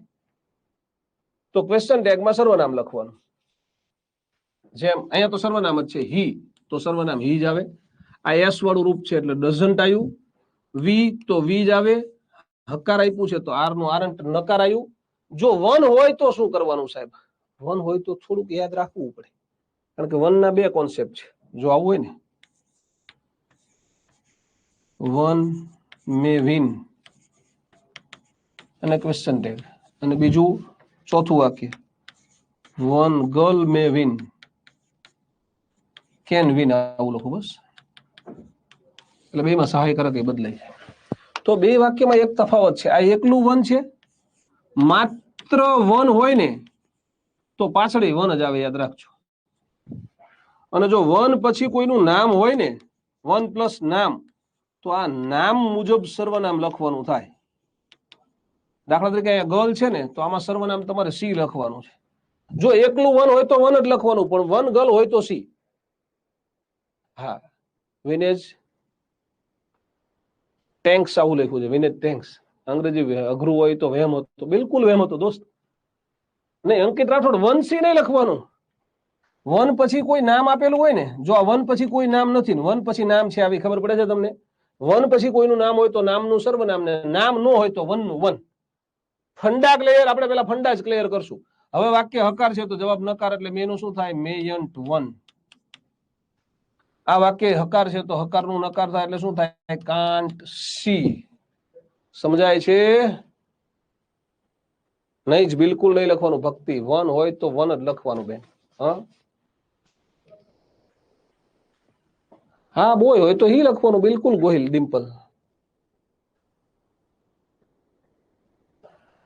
તો ક્વેશ્ચન ટેગમાં સર્વનામ લખવાનું. જેમ અહીંયા તો સર્વનામ જ છે, હી, તો સર્વનામ હી જ આવે. આ એસ વાળું રૂપ છે એટલે ડઝન્ટ આવ્યું. વી તો વી જ આવે. હકાર આપ્યું છે તો આર નું આરંટ નકાર આવ્યું. જો વન હોય તો શું કરવાનું સાહેબ? વન હોય તો થોડુંક યાદ રાખવું પડે, કારણ કે વન ના 2 કોન્સેપ્ટ છે. જો આવું હોય ને, વન મે વિન અને ક્વેશ્ચન ટેગ, અને બીજું ચોથું વાક્ય, one girl May win, can win, આવું લખું બસ. એટલે બેમાં સહાયકારક એ બદલાય જાય. તો 2 વાક્યમાં એક તફાવત છે. આ એકલું વન છે. માત્ર વન હોય ને તો પાછળ વન જ આવે, યાદ રાખજો. અને જો વન પછી કોઈનું નામ હોય ને, વન પ્લસ નામ, તો આ નામ મુજબ સર્વનામ લખવાનું થાય. દાખલા તરીકે અહીંયા ગર્લ છે ને, તો આમાં સર્વનામ તમારે સી લખવાનું છે. જો એકલું વન હોય તો વન જ લખવાનું, પણ વન ગર્લ હોય તો સી. હા વિનેજ ટેન્ક્સ આવું લખ્યું છે. વિનેજ ટેન્ક્સ. અંગ્રેજી અઘરું હોય તો વહેમ હતો, બિલકુલ વહેમ હતો દોસ્ત. નહીં અંકિત રાઠોડ, વન સી નહીં લખવાનું. વન પછી કોઈ નામ આપેલું હોય ને, જો આ વન પછી કોઈ નામ નથી, વન પછી નામ છે આવી ખબર પડે છે તમને? વન પછી કોઈનું નામ હોય તો નામનું સર્વનામ, ને નામ ન હોય તો વનનું વન. ફંડા ક્લિયર? આપણે પેલા ફંડા જ ક્લિયર કરશું. હવે વાક્ય હકાર છે તો જવાબ નકાર, એટલે મેનું શું થાય? મેયન્ટ વન. આ વાક્ય હકાર છે તો હકારનું નકાર થાય એટલે શું થાય? Can't C. સમજાય છે? નહીં જ, બિલકુલ નહીં લખવાનું. ભક્તિ વન હોય તો વન જ લખવાનું બેન. હા બોય હોય તો હી લખવાનું, બિલકુલ ગોહિલ ડિમ્પલ.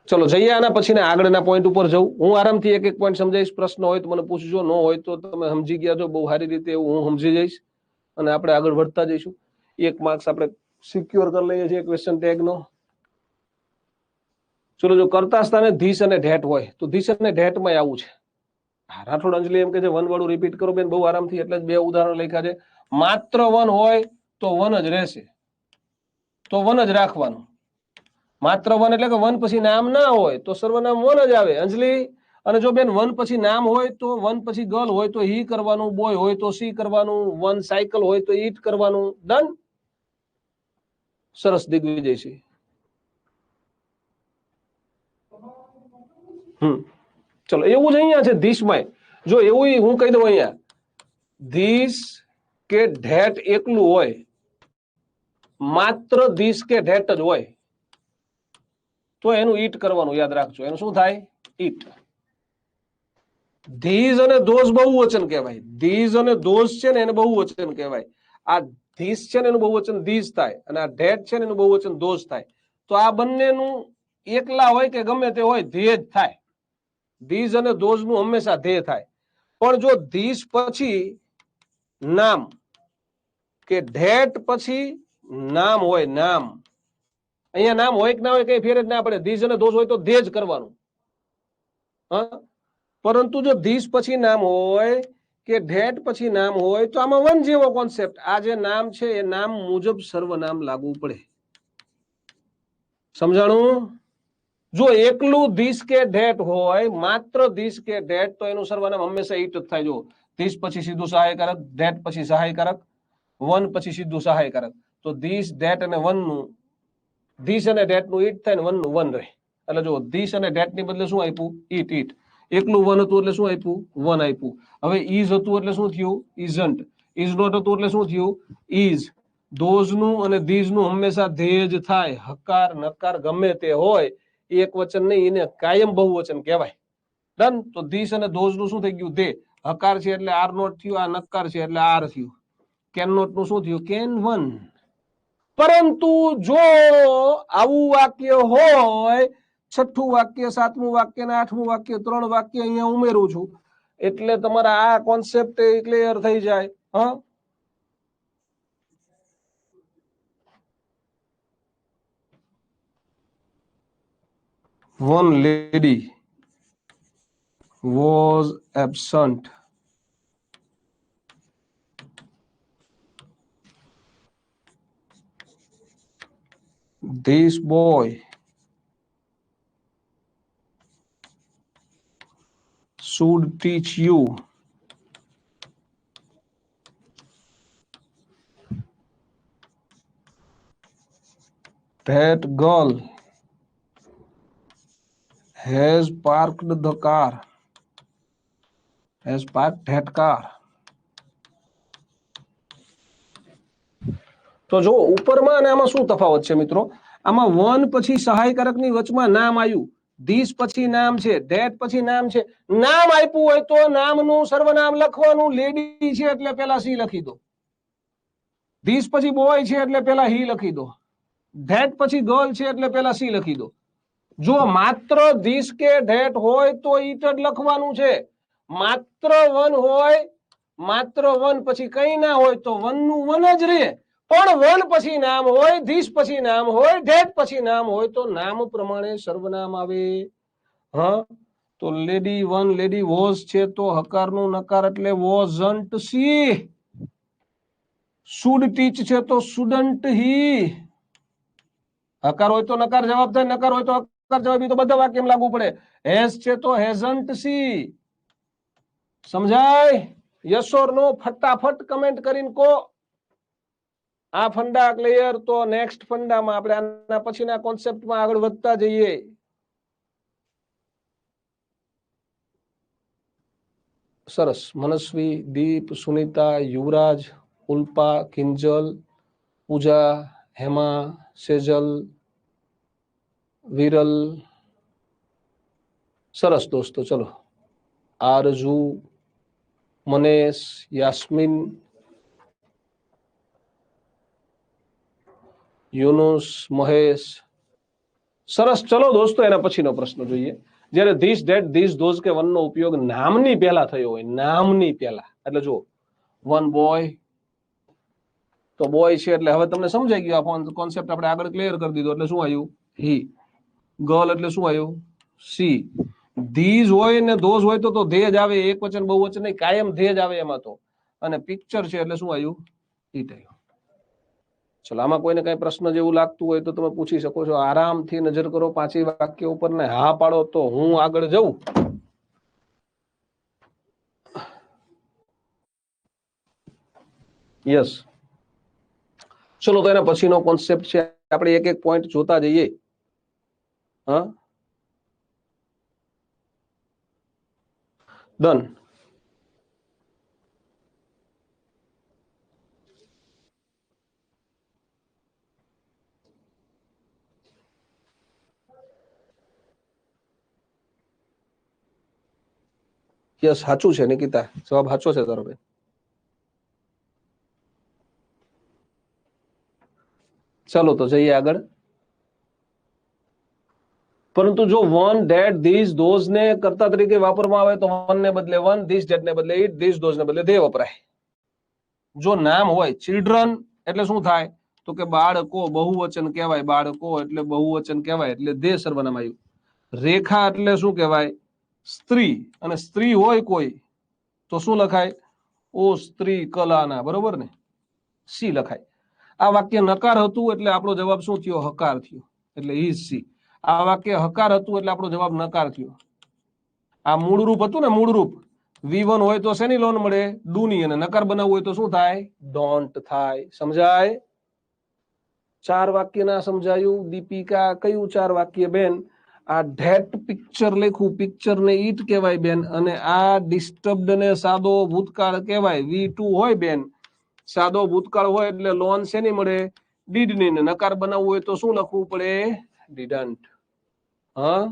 ચલો જઈએ આના પછી આગળના પોઈન્ટ ઉપર જવું. હું આરામથી એક એક પોઈન્ટ સમજાવીશ. પ્રશ્ન હોય તો મને પૂછજો, ન હોય તો તમે સમજી ગયા છો બહુ સારી રીતે, એવું હું સમજી જઈશ અને આપણે આગળ વધતા જઈશું. એક માર્ક્સ આપણે સિક્યોર કરી લઈએ છીએ ક્વેશ્ચન ટેગ નો. ચલો, જો કરતા સ્થાને ધીસ અને ઢેટ હોય તો ધીસ અને ઢેટ માં આવું છે. રાઠોડ અંજલિ એમ કે છે વન વાળું રિપીટ કરો બેન બહુ આરામથી, એટલે જ બે ઉદાહરણ લખ્યા છે. માત્ર વન હોય તો વન જ રહેશે, તો વન જ રાખવાનું. માત્ર વન એટલે કે વન પછી નામ ના હોય તો સર્વનામ વન જ આવે અંજલિ. અને જો બેન વન પછી નામ હોય તો વન પછી ગર્લ હોય તો હી કરવાનું, બોય હોય તો સી કરવાનું, વન સાયકલ હોય તો ઈટ કરવાનું. ડન. સરસ દિગ્વિજયસિંહ. ચલો એવું જ અહીંયા છે ધીસમાં. જો એવું હું કહી દઉં અહીંયા ધીસ કે ઢેટ એકલું હોય, માત્ર ધીસ કે ઢેટ જ હોય તો એનું ઈટ કરવાનું, યાદ રાખજો. એનું શું થાય? ઈટ. ધીઝ અને ધોઝ બહુવચન કહેવાય. ધીઝ અને ધોઝ છે ને એને બહુવચન કહેવાય. આ ધીસ છે ને એનું બહુવચન ધીઝ થાય અને આ ઢેટ છે ને એનું બહુવચન ધોઝ થાય. તો આ બંનેનું એકલા હોય કે ગમે તે હોય ધ્યેય જ થાય. ધીઝ અને ધોઝ નું હંમેશા ધ્યેય થાય. પણ જો ધીસ પછી નામ કે ઢેટ પછી નામ હોય, નામ અહીંયા નામ હોય કે ના હોય કઈ ફેર જ ના પડે. ધીસ અને ધોઝ હોય તો ધ્યેય જ કરવાનું. પરંતુ જો ધીસ પછી નામ હોય કે ઢેટ પછી નામ હોય તો આમાં વન જેવો કોન્સેપ્ટ. આ જે નામ છે એ નામ મુજબ સર્વનામ લાગુ પડે. સમજાણું? જો એકલું ધીસ કે ઢેટ હોય, માત્ર ધીસ કે ઢેટ, તો એનું સર્વનામ હંમેશા ઈટ જ થાય. જો ધીસ પછી સીધું સહાયકારક, ઢેટ પછી સહાયકારક, વન પછી સીધું સહાયકારક. તો ધીસ ઢેટ અને વન નું, ધીસ અને ઢેટ નું ઈટ થાય ને વન નું વન રહે. એટલે જો ધીસ અને ઢેટ ની બદલે શું આપ્યું? ઈટ. ઈટ. એકલું વન હતું એટલે શું આપ્યું? વન આપ્યું. હવે ઇઝ હતું એટલે શું થયું? ઇઝન્ટ. ઇઝ નોટ હતું એટલે શું થયું? ઇઝ. ધોઝ નું અને ધીઝ નું હંમેશા ધ્યેય જ થાય. હકાર નકાર ગમે તે હોય, એક વચન નહીં, એને કાયમ બહુવચન કહેવાય. ડન. તો ધીસ અને ધોઝ નું શું થઈ ગયું? ધે. હકાર છે એટલે આર નોટ થયું, આ નકાર છે એટલે આર થયું. કેન નોટ નું શું થયું? Can one. પરંતુ જો આવું વાક્ય હોય, છઠ્ઠું વાક્ય, સાતમું વાક્ય ને આઠમું વાક્ય, 3 વાક્ય અહીંયા ઉમેરું છું એટલે તમારા આ કોન્સેપ્ટ ક્લિયર થઈ જાય. One lady was absent. This boy should teach you that girl has parked the car, has parked that car. તો જો ઉપરમાં અને આમાં શું તફાવત છે મિત્રો? આમાં વન પછી સહાયકારક ની વચમાં નામ આવ્યું, ધીસ પછી નામ છે, ધેટ પછી નામ છે. નામ આપ્યું હોય તો નામનું સર્વનામ લખવાનું. લેડી છે એટલે પેલા સી લખી દો. ધીસ પછી બોય છે એટલે પેલા હી લખી દો. ધેટ પછી ગર્લ છે એટલે પેલા સી લખી દો. જો માત્ર ધીસ કે ધેટ હોય તો ઈટ જ લખવાનું છે. માત્ર વન હોય, માત્ર વન પછી કઈ ના હોય તો વન નું વન જ રહે. પણ વન પછી નામ હોય, ધીસ પછી નામ હોય, ધેટ પછી નામ હોય તો નામ પ્રમાણે સર્વનામ આવે. તો લેડી વન, લેડી વોઝ છે તો હકારનું નકાર એટલે વોઝન્ટ સી. શુડ ટીચ છે તો શુડન્ટ હી. હકાર હોય તો નકાર જવાબ થાય, નકાર હોય તો હકાર જવાબ. તો બધા વાક્ય લાગુ પડે. હેઝ છે તો હેઝન્ટ સી. સમજાય? યસ ઓર નો ફટાફટ કમેન્ટ કરીને કો. આ ફંડા ક્લિયર? તો નેક્સ્ટ ફંડામાં આપણે આના પછીના કોન્સેપ્ટમાં આગળ વધતા જઈએ. સરસ. મનસ્વી, દીપ, સુનિતા, યુવરાજ, ઉલ્પા, કિંજલ, પૂજા, હેમા, સેજલ, વિરલ, સરસ દોસ્તો. ચલો, આરજુ, મનેશ, યાસ્મીન, યુનુસ, મહેશ, સરસ. ચલો દોસ્તો, એના પછીનો પ્રશ્ન જોઈએ. જ્યારે ધીસ, ધેટ, ધીસ, ધોઝ કે વનનો ઉપયોગ નામની પહેલા થયો હોય, નામની પહેલા, એટલે જો વન બોય, તો બોય છે એટલે હવે તમને સમજાઈ ગયો આ કોન્સેપ્ટ આપણે આગળ ક્લિયર કરી દીધો. એટલે શું આવ્યું? હી. ગર્લ એટલે શું આવ્યું? સી. ધીઝ હોય ને ધોઝ હોય તો ધે જ આવે, એક વચન બહુ વચન નહીં, કાયમ ધે જ આવે એમાં તો. અને પિક્ચર છે એટલે શું આવ્યું? ઈટ આવ્યું. ચલો, આમાં કોઈને કઈ પ્રશ્ન જેવું લાગતું હોય તો તમે પૂછી શકો છો. આરામથી નજર કરો પાંચેય વાક્ય ઉપર ને હા પાડો તો હું આગળ જઉં. યસ. ચલો, તો એના પછીનો કોન્સેપ્ટ છે, આપણે એક એક પોઈન્ટ જોતા જઈએ. હા, ડન. યસ, સાચું છે નિકિતા, જવાબ સાચો છે તારો બેન. ચાલો તો જઈએ આગળ. પરંતુ જો વન, ધેટ, ધીસ, ધોઝ ને કર્તા તરીકે વાપરવામાં આવે તો વન ને બદલે વન, ધીસ, ધેટ ને બદલે ઇટ, ધીસ, ધોઝ ને બદલે ધે વપરાય. જો નામ હોય ચિલ્ડ્રન એટલે શું થાય? તો કે બાળકો, બહુવચન કહેવાય. બાળકો એટલે બહુવચન કહેવાય, એટલે ધે સર્વનામ આવ્યું. રેખા એટલે શું કહેવાય? સ્ત્રી. અને સ્ત્રી હોય કોઈ તો શું લખાય? ઓ સ્ત્રી કલાના, બરોબર ને? સી લખાય. આ વાક્ય નકાર હતું એટલે આપણો જવાબ શું થયો? હકાર થયો, એટલે ઇઝ સી. આ વાક્ય હકાર હતું એટલે આપણો જવાબ નકાર થયો. આ મૂળરૂપ હતું ને, મૂળરૂપ V1 હોય તો શેની લોન મળે? ડુ ની. અને નકાર બનાવવું હોય તો શું થાય? ડોન્ટ થાય. સમજાય? 4 વાક્ય ના સમજાયું? દીપિકા કયું 4 વાક્ય બેન? આ ધેટ પિક્ચર લખ્યું, પિક્ચર ને ઈટ કહેવાય બેન. અને આ ડિસ્ટર્બડ ને સાદો ભૂતકાળ કહેવાય. V2 હોય બેન, સાદો ભૂતકાળ હોય એટલે લોન શેની મળે? ડીડ ની. ને નકાર બનાવવું હોય તો શું લખવું પડે? ડીડન્ટ. હા,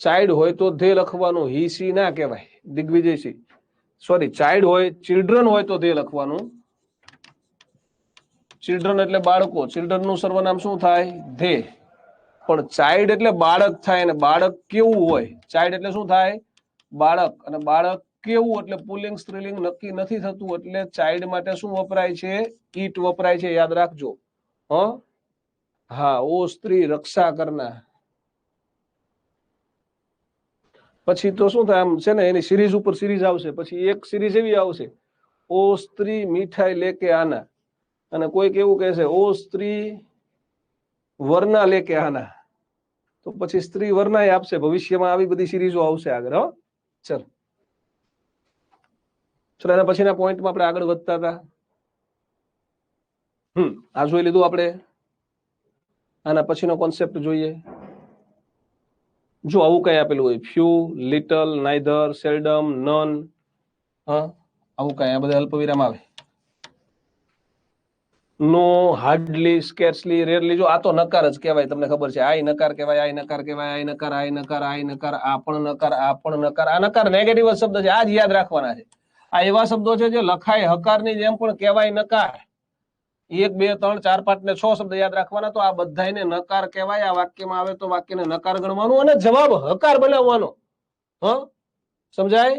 ચાઇલ્ડ હોય તો ધે લખવાનું, હી સી ના કહેવાય. દિગ્વિજય સી, સોરી, ચાઇલ્ડ હોય, ચિલ્ડ્રન હોય તો ધે લખવાનું. ચિલ્ડ્રન એટલે બાળકો, ચિલ્ડ્રન નું સર્વનામ શું થાય? ધે. પણ ચાઇલ્ડ એટલે બાળક થાય, અને બાળક કેવું હોય? ચાઇલ્ડ એટલે શું થાય? બાળક. અને બાળક કેવું એટલે પુલ્લિંગ સ્ત્રીલિંગ નક્કી નથી થતું, એટલે ચાઇલ્ડ માટે શું વપરાય છે? ઈટ વપરાય છે, યાદ રાખજો. હા, ઓ સ્ત્રી રક્ષા કરના. પછી તો શું થાય? આમ છે ને, એની સિરીઝ ઉપર સિરીઝ આવશે. પછી એક સિરીઝ એવી આવશે, ઓ સ્ત્રી મીઠાઈ લેકે આના. અને કોઈક એવું કહેશે, ઓ સ્ત્રી વરના લેકે આના. તો પછી સ્ત્રી વરના આપશે. ભવિષ્યમાં આવી બધી સિરીઝો આવશે આગળ. હો, ચલ. ચલો, એના પછીના પોઈન્ટમાં આપણે આગળ વધતા હતા. આ જોઈ લીધું આપણે. આના પછીનો કોન્સેપ્ટ જોઈએ. જો આવું કઈ આપેલું હોય, ફ્યુ, લિટલ, નાઇધર, સેલ્ડમ, નન, હા, આવું કઈ આ બધા અલ્પવિરામ આવે. નો, હાર્ડલી, સ્કેર્સલી, રેરલી. જો આ તો નકાર જ કહેવાય, તમને ખબર છે. આઈ નકાર કહેવાય, આઈ નકાર કહેવાય, આઈ નકાર, આઈ નકાર, આઈ નકાર, આ પણ નકાર, આ પણ નકાર. આ નકાર નેગેટિવ શબ્દ છે, આ જ યાદ રાખવાના છે. આ એવા શબ્દો છે જે લખાય હકારની જેમ પણ કહેવાય નકાર. 1 2 3 4 5 ને 6 શબ્દ યાદ રાખવાના. તો આ બધાને નકાર કહેવાય. આ વાક્યમાં આવે તો વાક્યને નકાર ગણવાનું અને જવાબ હકાર બનાવવાનો. હ, સમજાય?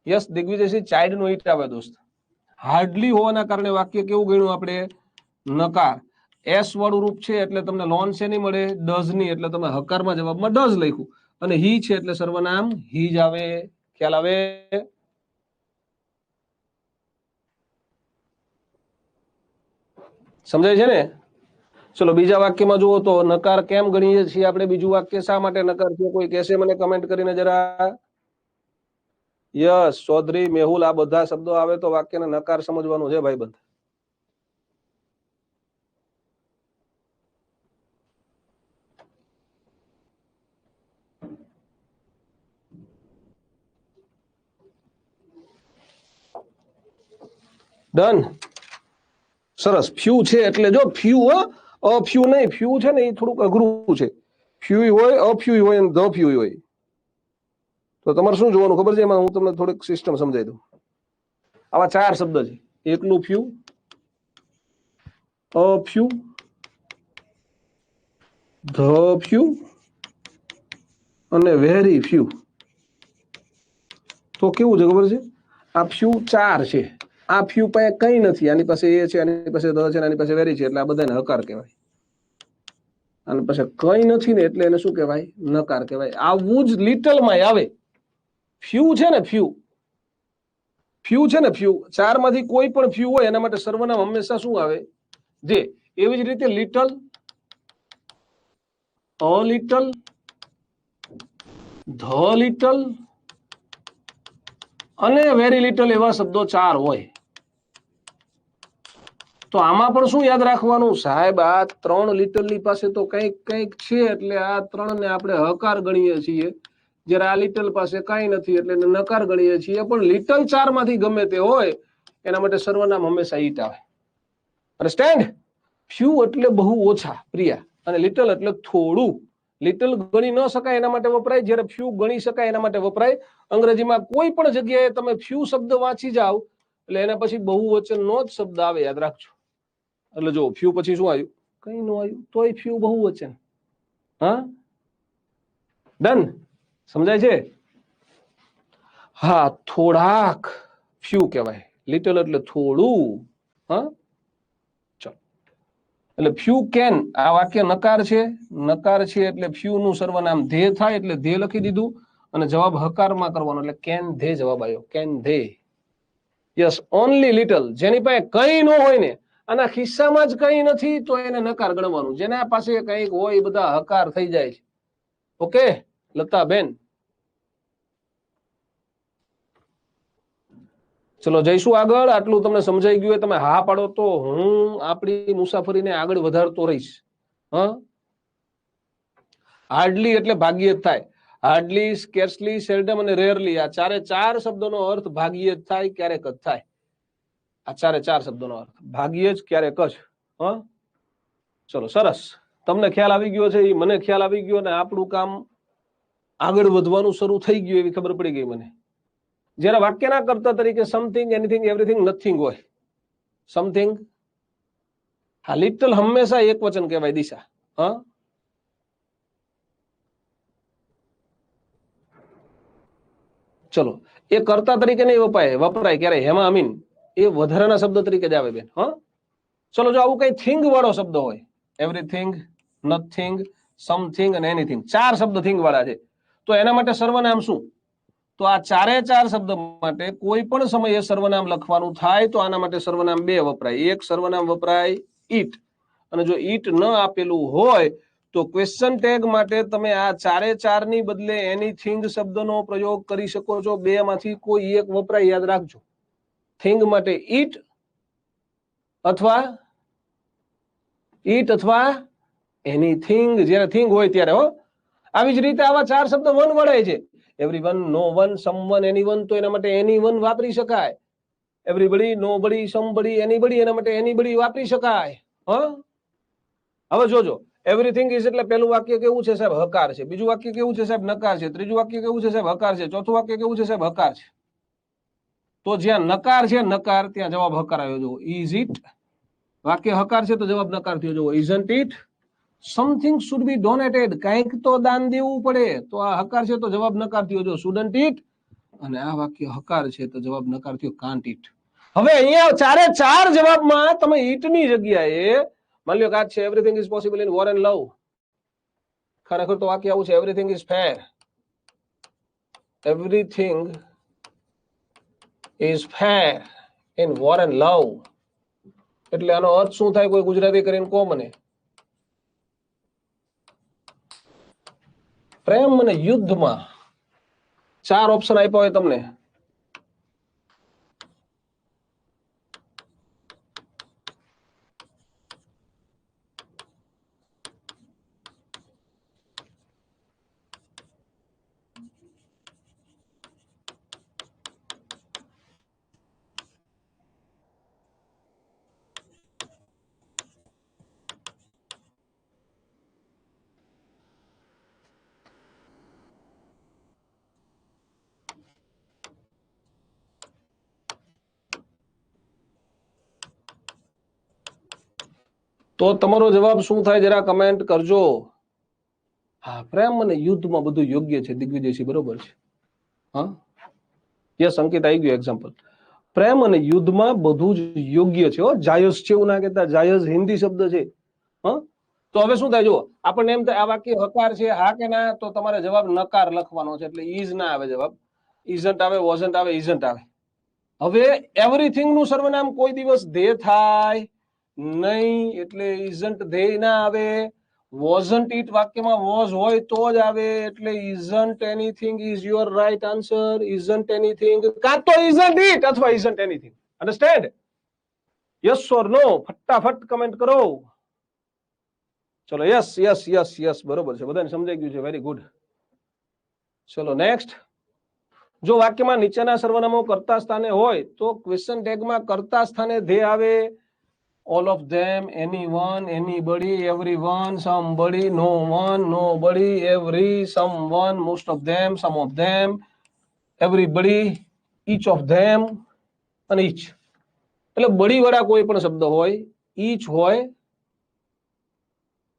યસ, દિગ્વિજયસિંહ, ચાઇલ્ડ નો ઈટ આવે દોસ્ત. હાર્ડલી હોવાના કારણે વાક્ય કેવું ગણ્યું આપણે? નકાર. એસ વાળું રૂપ છે એટલે તમને લોન છે નહીં મળે? ડઝ ની. એટલે તમે હકારમાં જવાબમાં ડઝ લખ્યું. અને હી છે એટલે સર્વનામ હી જ આવે. ખ્યાલ આવે? સમજાય છે ને? ચલો, બીજા વાક્યમાં જુઓ તો નકાર કેમ ગણીએ છીએ આપણે? બીજું વાક્ય શા માટે નકાર છે? કોઈ કહેશે મને કમેન્ટ કરીને જરા? યસ, ચૌધરી, મેહુલ, આ બધા શબ્દો આવે તો વાક્યને નકાર સમજવાનું છે ભાઈ બંધ. ડન. સરસ. ફ્યુ છે એટલે જો ફ્યુ, અફ્યુ નહીં, ફ્યુ છે ને એ થોડુંક અઘરું છે. ફ્યુ હોય, અફ્યુ હોય અને ધ ફ્યુ હોય. તો તમારે શું જોવાનું ખબર છે? એમાં હું તમને થોડીક સિસ્ટમ સમજાવી દઉં. આવા 4 શબ્દ છે. એકલું ફ્યુ, અફ્યુ, ધ ફ્યુ અને વેરી ફ્યુ. તો કેવું છે ખબર છે? આ ફ્યુ 4 છે. આ ફ્યુ પાસે કઈ નથી. આની પાસે એ છે, આની પાસે ધ છે, આની પાસે વેરી છે. એટલે આ બધાને હકાર કહેવાય. અને પછી કઈ નથી ને એટલે એને શું કહેવાય? નકાર કહેવાય. આવું જ લિટલમાં આવે. ફ્યુ છે ને ફ્યુ, ફ્યુ છે ને ફ્યુ, 4 માંથી કોઈ પણ ફ્યુ હોય એના માટે સર્વનામ હંમેશા શું આવે? જે. એવી જ રીતે little, a little, the little અને વેરી લિટલ એવા શબ્દો 4 હોય. તો આમાં પણ શું યાદ રાખવાનું? સાહેબ આ 3 લિટલ ની પાસે તો કંઈક કંઈક છે એટલે આ 3 ને આપણે હકાર ગણીએ છીએ. જ્યારે આ લિટલ પાસે કઈ નથી એટલે એને નકાર ગણીએ છીએ. પણ લિટલ 4 માંથી ગમે તે હોય એના માટે સર્વનામ હંમેશા ઈટ આવે. અન્ડરસ્ટેન્ડ? ફ્યુ એટલે બહુ ઓછા પ્રિયા, અને લિટલ એટલે થોડું. લિટલ ગણી ન શકાય એના માટે વપરાય, જ્યારે ફ્યુ ગણી શકાય એના માટે વપરાય. અંગ્રેજીમાં કોઈ પણ જગ્યાએ તમે ફ્યુ શબ્દ વાંચી જાઓ એટલે એના પછી બહુવચનનો જ શબ્દ આવે, યાદ રાખજો. એટલે જો ફ્યુ પછી શું આવ્યું? કઈ ન આવ્યું તોય ફ્યુ બહુવચન. હા, ડન? સમજાય છે? હા, થોડાક ફ્યુ કહેવાય. લિટલ એટલે થોડું. હા, ચલો. એટલે ફ્યુ કેન, આ વાક્ય નકાર છે. નકાર છે એટલે ફ્યુ નું સર્વનામ ધે થાય એટલે ધે લખી દીધું. અને જવાબ હકારમાં કરવાનો એટલે કેન ધે જવાબ આવ્યો. Can they. Yes, only little. જેની પાસે કઈ ન હોય ને, આના ખિસ્સામાં જ કઈ નથી તો એને નકાર ગણવાનું. જેના પાસે કઈક હોય એ બધા હકાર થઈ જાય છે. ઓકે લતાબેન? ચલો જઈશું આગળ. આટલું તમને સમજાઈ ગયું હોય, તમે હા પાડો તો હું આપણી મુસાફરીને આગળ વધારતો રહીશ. હા, હાર્ડલી એટલે ભાગ્યે જ થાય. હાર્ડલી, સ્કેર્સલી, સેલ્ડમ અને રેરલી, આ 4 શબ્દોનો અર્થ ભાગ્યે જ થાય, ક્યારેક જ થાય. આ 4 શબ્દોનો અર્થ ભાગ્યે જ, ક્યારેક જ. હા, ચલો સરસ. તમને ખ્યાલ આવી ગયો છે, એ મને ખ્યાલ આવી ગયો, અને આપણું કામ આગળ વધવાનું શરૂ થઈ ગયું એવી ખબર પડી ગઈ મને. જયારે વાક્યના કર્તા તરીકે સમથિંગ, એનીથિંગ, એવરીથિંગ, નથિંગ હોય. સમથિંગ, હા, લિટલ હંમેશા એક વચન કહેવાય. દિશા, હા, ચલો. એ કર્તા તરીકે નહીં વપરાય ક્યારે. હેમાં અમીન એ વધારાના શબ્દ તરીકે જ આવે બેન. હા, ચલો. જો આવું કઈ થિંગ વાળો શબ્દ હોય, એવરીથિંગ, નથિંગ, સમથિંગ અને એનીથિંગ, 4 શબ્દ થિંગ વાળા છે, તો એના માટે સર્વનામ શું? તો આ 4 શબ્દ માટે કોઈ પણ સમયે સર્વનામ લખવાનું થાય તો આના માટે સર્વનામ 2 વપરાય. એક સર્વનામ વપરાય ઈટ, અને જો ઈટ ન આપેલું હોય તો ક્વેશ્ચન ટેગ માટે તમે આ 4 ની બદલે એનીથિંગ શબ્દનો પ્રયોગ કરી શકો છો. 2 માંથી કોઈ એક વપરાય, યાદ રાખજો. થિંગ માટે ઈટ અથવા એનીથિંગ, જ્યારે થિંગ હોય ત્યારે. હો, આવી જ રીતે આવા 4 શબ્દ વન વળાય છે. એવરીવન, નો વન, સમવન, એનીવન, તો એના માટે એનીવન વાપરી શકાય. એવરીબડી, નોબડી, સમબડી, એનીબડી, એના માટે એનીબડી વાપરી શકાય. હા, હવે જોજો. એવરીથિંગ ઇઝ એટલે પહેલું વાક્ય કેવું છે સાહેબ? હકાર છે. બીજું વાક્ય કેવું છે સાહેબ? નકાર છે. ત્રીજું વાક્ય કેવું છે સાહેબ? હકાર છે. ચોથું વાક્ય કેવું છે સાહેબ? હકાર છે. તો જ્યાં નકાર છે, નકાર, ત્યાં જવાબ હકાર આવ્યો. જુઓ, ઇઝ ઇટ. વાક્ય હકાર છે તો જવાબ નકાર થયો. જુઓ, isn't it. Something should be donated, કંઈક તો દાન દેવું પડે, તો આ હકાર છે તો જવાબ નકાર થયો. જો, શુડન્ટ ઇટ. અને આ વાક્ય હકાર છે તો જવાબ નકાર થયો, કાન્ટ ઇટ. હવે અહીંયા 4 જવાબમાં તમે ઈટની જગ્યાએ માની લો કે આ છે everything is possible in war and લવ. ખરેખર તો વાક્ય આવું છે, everything is fair. Everything is fair in war and લવ. એટલે આનો અર્થ શું થાય? કોઈ ગુજરાતી કરીને કહો મને. પ્રેમ અને યુદ્ધમાં. 4 ઓપ્શન આપ્યા હોય તમને. તો તમારો જવાબ શું થાય જરા કમેન્ટ કરજો. હા, પ્રેમ અને યુદ્ધમાં બધું યોગ્ય છે દિગ્વિજયસિંહ, બરોબર છે. હા, યસ અંકિત આવી ગયું એક્ઝામ્પલ. પ્રેમ અને યુદ્ધમાં બધું જ યોગ્ય છે. જાયઝ છે એવું ના કહેતા, જાયઝ હિન્દી શબ્દ છે. હા, તો હવે શું થાય જુઓ, આપણને એમ થાય આ વાક્ય હકાર છે હા કે ના, તો તમારે જવાબ નકાર લખવાનો છે, એટલે ઇઝ ના આવે જવાબ, ઇઝન્ટ આવે, વોઝન્ટ આવે, ઇઝન્ટ આવે. હવે એવરીથિંગ નું સર્વનામ કોઈ દિવસ ધે થાય નહીં, એટલે ઇઝન્ટ ધે ના આવે. વોઝન્ટ ઇટ વાક્યમાં વોઝ હોય તો જ આવે, એટલે isn't anything is your right answer. Isn't anything કાં તો ઇઝન્ટ ઇટ અથવા isn't anything. Understand? Yes or no ફટાફટ કમેન્ટ કરો. ચલો યસ યસ યસ યસ, બરોબર છે, બધાને સમજાઈ ગયું છે, વેરી ગુડ. ચલો નેક્સ્ટ. જો વાક્યમાં નીચેના સર્વનામો કર્તા સ્થાને હોય તો ક્વેશ્ચન ટેગમાં કર્તા સ્થાને ધે આવે. all of them, anyone, anybody, everyone, somebody, no one, nobody, every, someone, most of them, some of them, everybody, each of them અને each. એટલે બડી વાળા કોઈ પણ શબ્દ હોય, each હોય,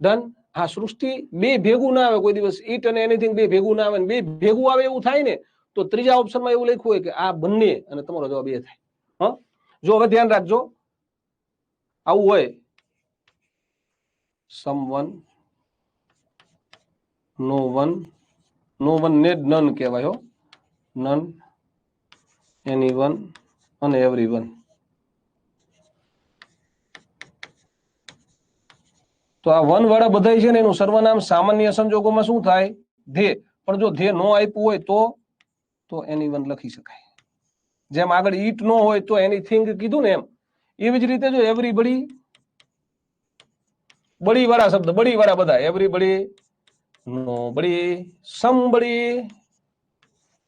ડન. હા, સૃષ્ટિ બે ભેગું ના આવે કોઈ દિવસ, ઈટ અને એનીથિંગ બે ભેગું ના આવે, બે ભેગું આવે એવું થાય ને તો ત્રીજા ઓપ્શનમાં એવું લખ્યું હોય કે આ બંને, અને તમારો જવાબ એ થાય. હા, જો હવે ધ્યાન રાખજો, આવું હોય someone, no one, no one ને none કહેવાય. હો, none, anyone અને everyone. તો આ વન વાળા બધા છે ને એનું સર્વનામ સામાન્ય સંજોગોમાં શું થાય? ધે. પણ જો ધે નો આપ્યું હોય તો anyone લખી શકાય. જેમ આગળ ઈટ નો હોય તો એનીથિંગ કીધું ને, એમ એવી જ રીતે જો એવરીબડી, બડી વાળા શબ્દ, બડી વાળા બધા, everybody, nobody, somebody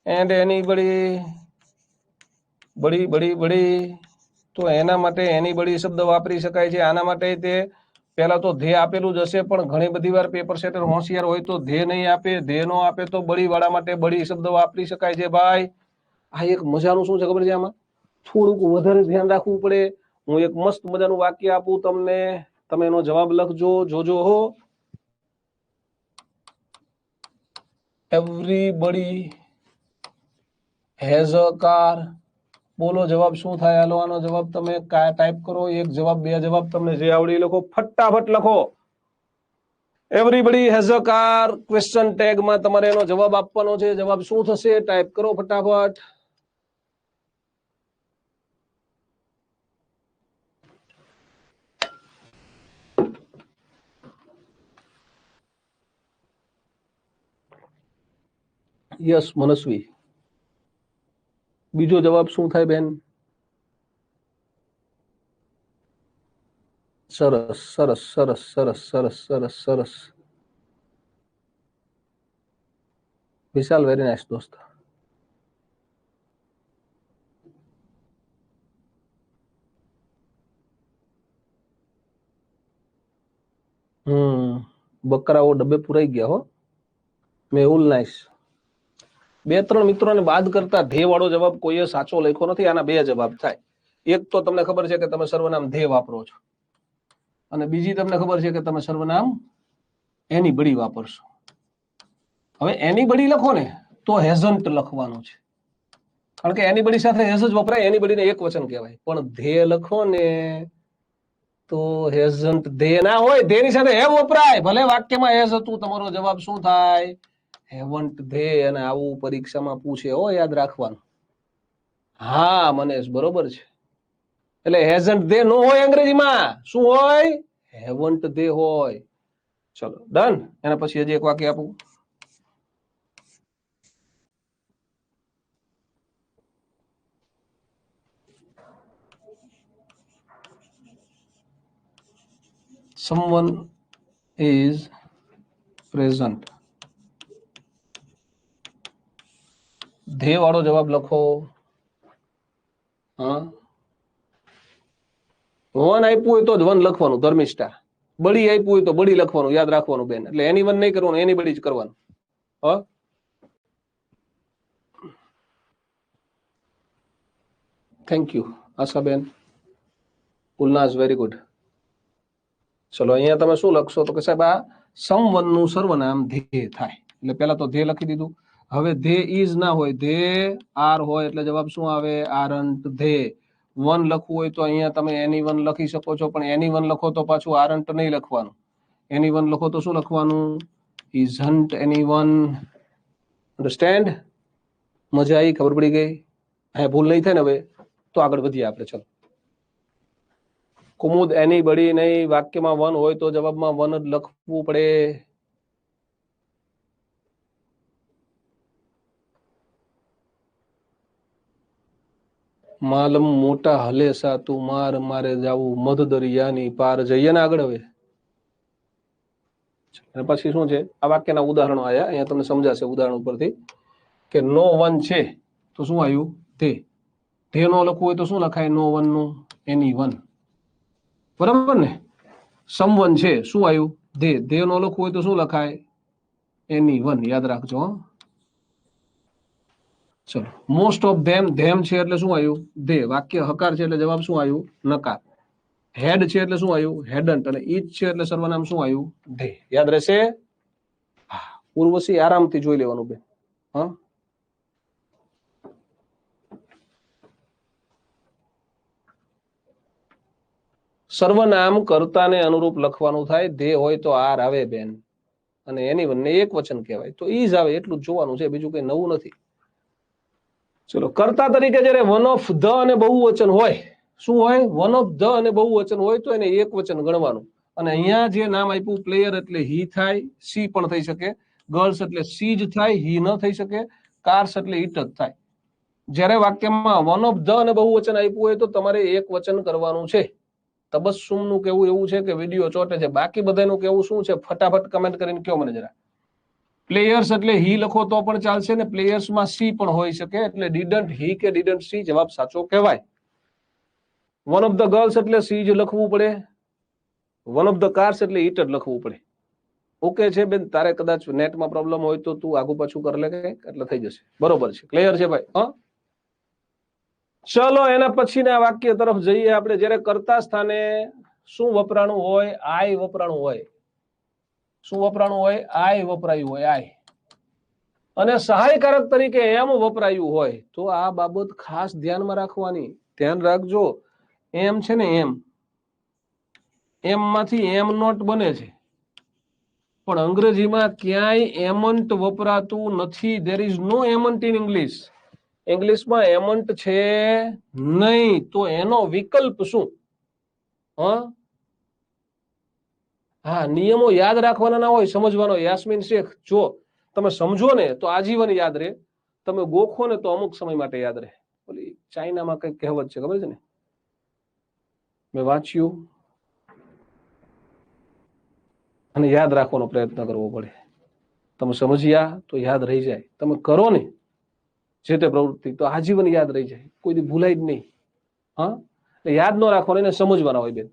and anybody, બડી બડી બડી, તો એના માટે એનીબડી શબ્દ વાપરી શકાય છે. આના માટે તે પહેલા તો ધે આપેલું જ હશે, પણ ઘણી બધી વાર પેપર સેટર હોશિયાર હોય તો ધે નહીં આપે, ધે નો આપે તો બડી વાળા માટે બડી શબ્દ વાપરી શકાય છે. ભાઈ આ એક મજાનું શું છે ખબર છે, આમાં થોડુંક વધારે ધ્યાન રાખવું પડે. હું એક મસ્ત મજાનું વાક્ય આપું તમને, તમે એનો જવાબ લખજો, જોજો હો. Everybody has a car. બોલો જવાબ શું થાય? હાલો આનો જવાબ તમે ટાઈપ કરો, એક જવાબ, બે જવાબ, તમને જે આવડી લખો, ફટાફટ લખો. Everybody has a car, question ટેગમાં તમારે એનો જવાબ આપવાનો છે. જવાબ શું થશે? ટાઈપ કરો ફટાફટ. યસ મનસ્વી. બીજો જવાબ શું થાય બેન? સરસ સરસ સરસ સરસ સરસ સરસ સરસ. વિશાલ વેરી નાઇસ દોસ્ત. બકરાઓ ડબ્બે પુરાઈ ગયા હો. મેહુલ નાઇસ. બે ત્રણ મિત્રોને બાદ કરતા ધે વાળો જવાબ કોઈએ સાચો લખ્યો નથી. આના બે જવાબ થાય. એક તો તમને ખબર છે કે તમે સર્વનામ ધે વાપરો છો, અને બીજી તમને ખબર છે કે તમે સર્વનામ એની બડી વાપરશો. હવે એની બડી લખો ને તો હેઝન્ટ લખવાનું છે, કારણ કે એની બડી સાથે હેઝ જ વપરાય, એની બડીને એક વચન કહેવાય. પણ ધે લખો ને તો હેઝન્ટ ધે ના હોય, ધે ની સાથે હેવ વપરાય. ભલે વાક્યમાં હેઝ હતું, તમારો જવાબ શું થાય? Haven't they. અને આવું પરીક્ષામાં પૂછે હો, યાદ રાખવાનું. હા મનેશ, બરોબર છે. એટલે હેઝન્ટ ધે નો હોય અંગ્રેજીમાં, શું હોય? હેવન્ટ ધે હોય. ચલો ડન. એના પછી હજી એક વાક્ય આપું. someone is present. ધે વાળો જવાબ લખો. હા, વન આપ્યું હોય તો જ વન લખવાનું, ધર્મિષ્ઠા. બળી આપ્યું હોય તો બળી લખવાનું, યાદ રાખવાનું બેન. એટલે એની વન નહીં કરવાનું, એની બળી જ કરવાનું. હ, થેન્ક યુ આશાબેન. ઉલ્લાસ વેરી ગુડ. ચલો અહીંયા તમે શું લખશો તો કે સાહેબ આ સમવન નું સર્વનામ ધ્યેય થાય. એટલે પેલા તો ધ્યેય લખી દીધું. હવે ધ્યેય ઇઝ ના હોય, ધ્યેય આર હોય એટલે જવાબ શું આવે? આરન્ટ ધ્યેય. વન લખવું હોય તો અહીંયા તમે એની વન લખી શકો છો, પણ એની વન લખો તો પાછું આરન્ટ નહીં લખવાનું. એની વન લખો તો શું લખવાનું? Isn't any one. અન્ડરસ્ટેન્ડ? મજા આવી? ખબર પડી ગઈ? હા, ભૂલ નહીં થાય ને હવે તો આગળ વધીએ આપણે. ચલો કુમુદ એની બડી નહીં, વાક્યમાં વન હોય તો જવાબમાં વન જ લખવું પડે. માલમ મોટા હલેસા તું માર મારે જાવું મધ દરિયાની પાર. જઈએ ને આગળ હવે. અને પછી શું છે? આ વાક્યના ઉદાહરણો આયા, અહીંયા તમને સમજાશે ઉદાહરણ ઉપરથી કે નો વન છે તો શું આવ્યું? તે. તે નો લખવું હોય તો શું લખાય? નો વન નું એની વન. બરાબર ને? સમવન છે શું આવ્યું? ધે. ધે નો લખવું હોય તો શું લખાય? એની વન. યાદ રાખજો. ચલો મોસ્ટ ઓફ ધેમ છે એટલે શું આવ્યું? ધે. વાક્ય હકાર છે એટલે જવાબ શું આવ્યું? નકાર. હેડ છે એટલે શું આવ્યું? હેડન્ટ. અને ઈચ છે એટલે સર્વનામ શું આવ્યું? ધે. યાદ રહેશે? હા, ઉર્વશી આરામથી જોઈ લેવાનું બેન. હા, સર્વનામ કર્તાને અનુરૂપ લખવાનું થાય. ધે હોય તો આર આવે બેન, અને એની વનને એક વચન કહેવાય તો ઈજ આવે. એટલું જ જોવાનું છે, બીજું કઈ નવું નથી. ચલો કર્તા તરીકે જયારે વન ઓફ ધ અને બહુવચન હોય, શું હોય? વન ઓફ ધ અને બહુવચન હોય તો એને એક વચન ગણવાનું. અને અહીંયા જે નામ આપ્યું પ્લેયર એટલે હી થાય, સી પણ થઈ શકે. ગર્લ્સ એટલે સી જ થાય, હી ન થઈ શકે. કાર્સ એટલે ઇટ જ થાય. જ્યારે વાક્યમાં વન ઓફ ધ અને બહુવચન આપ્યું હોય તો તમારે એક વચન કરવાનું છે. તબસ્સુમ નું કેવું એવું છે કે વિડીયો ચોટે છે. બાકી બધાનું કેવું શું છે? ફટાફટ કમેન્ટ કરીને કયો મને જરા. પ્લેયર્સ એટલે હી લખો તો પણ ચાલશે ને પ્લેયર્સમાં સી પણ હોઈ શકે. એટલે ડીડન્ટ હી કે ડીડન્ટ સી જવાબ સાચો કહેવાય. વન ઓફ ધ ગર્લ્સ એટલે સી જ લખવું પડે. વન ઓફ ધ કાર્સ એટલે ઇટ જ લખવું પડે. ઓકે છે બેન? તારે કદાચ નેટમાં પ્રોબ્લેમ હોય તો તું આગુ પાછું કરી લે કંઈક એટલે થઈ જશે. બરોબર છે? ક્લિયર છે ભાઈ? હા, ચલો એના પછીના વાક્ય તરફ જઈએ આપણે. જ્યારે કર્તા સ્થાને શું વપરાણું હોય? આઈ વપરાણું હોય. શું વપરાણું હોય? આઈ વપરાયું હોય. આઈ. અને સહાયકારક તરીકે એમ વપરાયું હોય તો આ બાબત ખાસ ધ્યાનમાં રાખવાની. ધ્યાન રાખજો. એમ છે ને એમ માંથી એમ નોટ બને છે, પણ અંગ્રેજીમાં ક્યાંય એમન્ટ વપરાતું નથી. There is no amn't in English. ઇંગ્લિશમાં એમન્ટ છે નહીં. તો એનો વિકલ્પ શું? હા, નિયમો યાદ રાખવાના ના હોય, સમજવાનો. યાસ્મીન શેખ, જો તમે સમજો ને તો આજીવન યાદ રહે. તમે ગોખો ને તો અમુક સમય માટે યાદ રહે. ઓલી ચાઇનામાં કઈક કહેવત છે, ખબર છે ને? મેં વાંચ્યું અને યાદ રાખવાનો પ્રયત્ન કરવો પડે. તમે સમજ્યા તો યાદ રહી જાય. તમે કરો ને જે તે પ્રવૃત્તિ તો આજીવન યાદ રહી જાય, કોઈ દી ભૂલાય જ નહીં. હા, યાદ ન રાખવાનું, એને સમજવાના હોય બેન.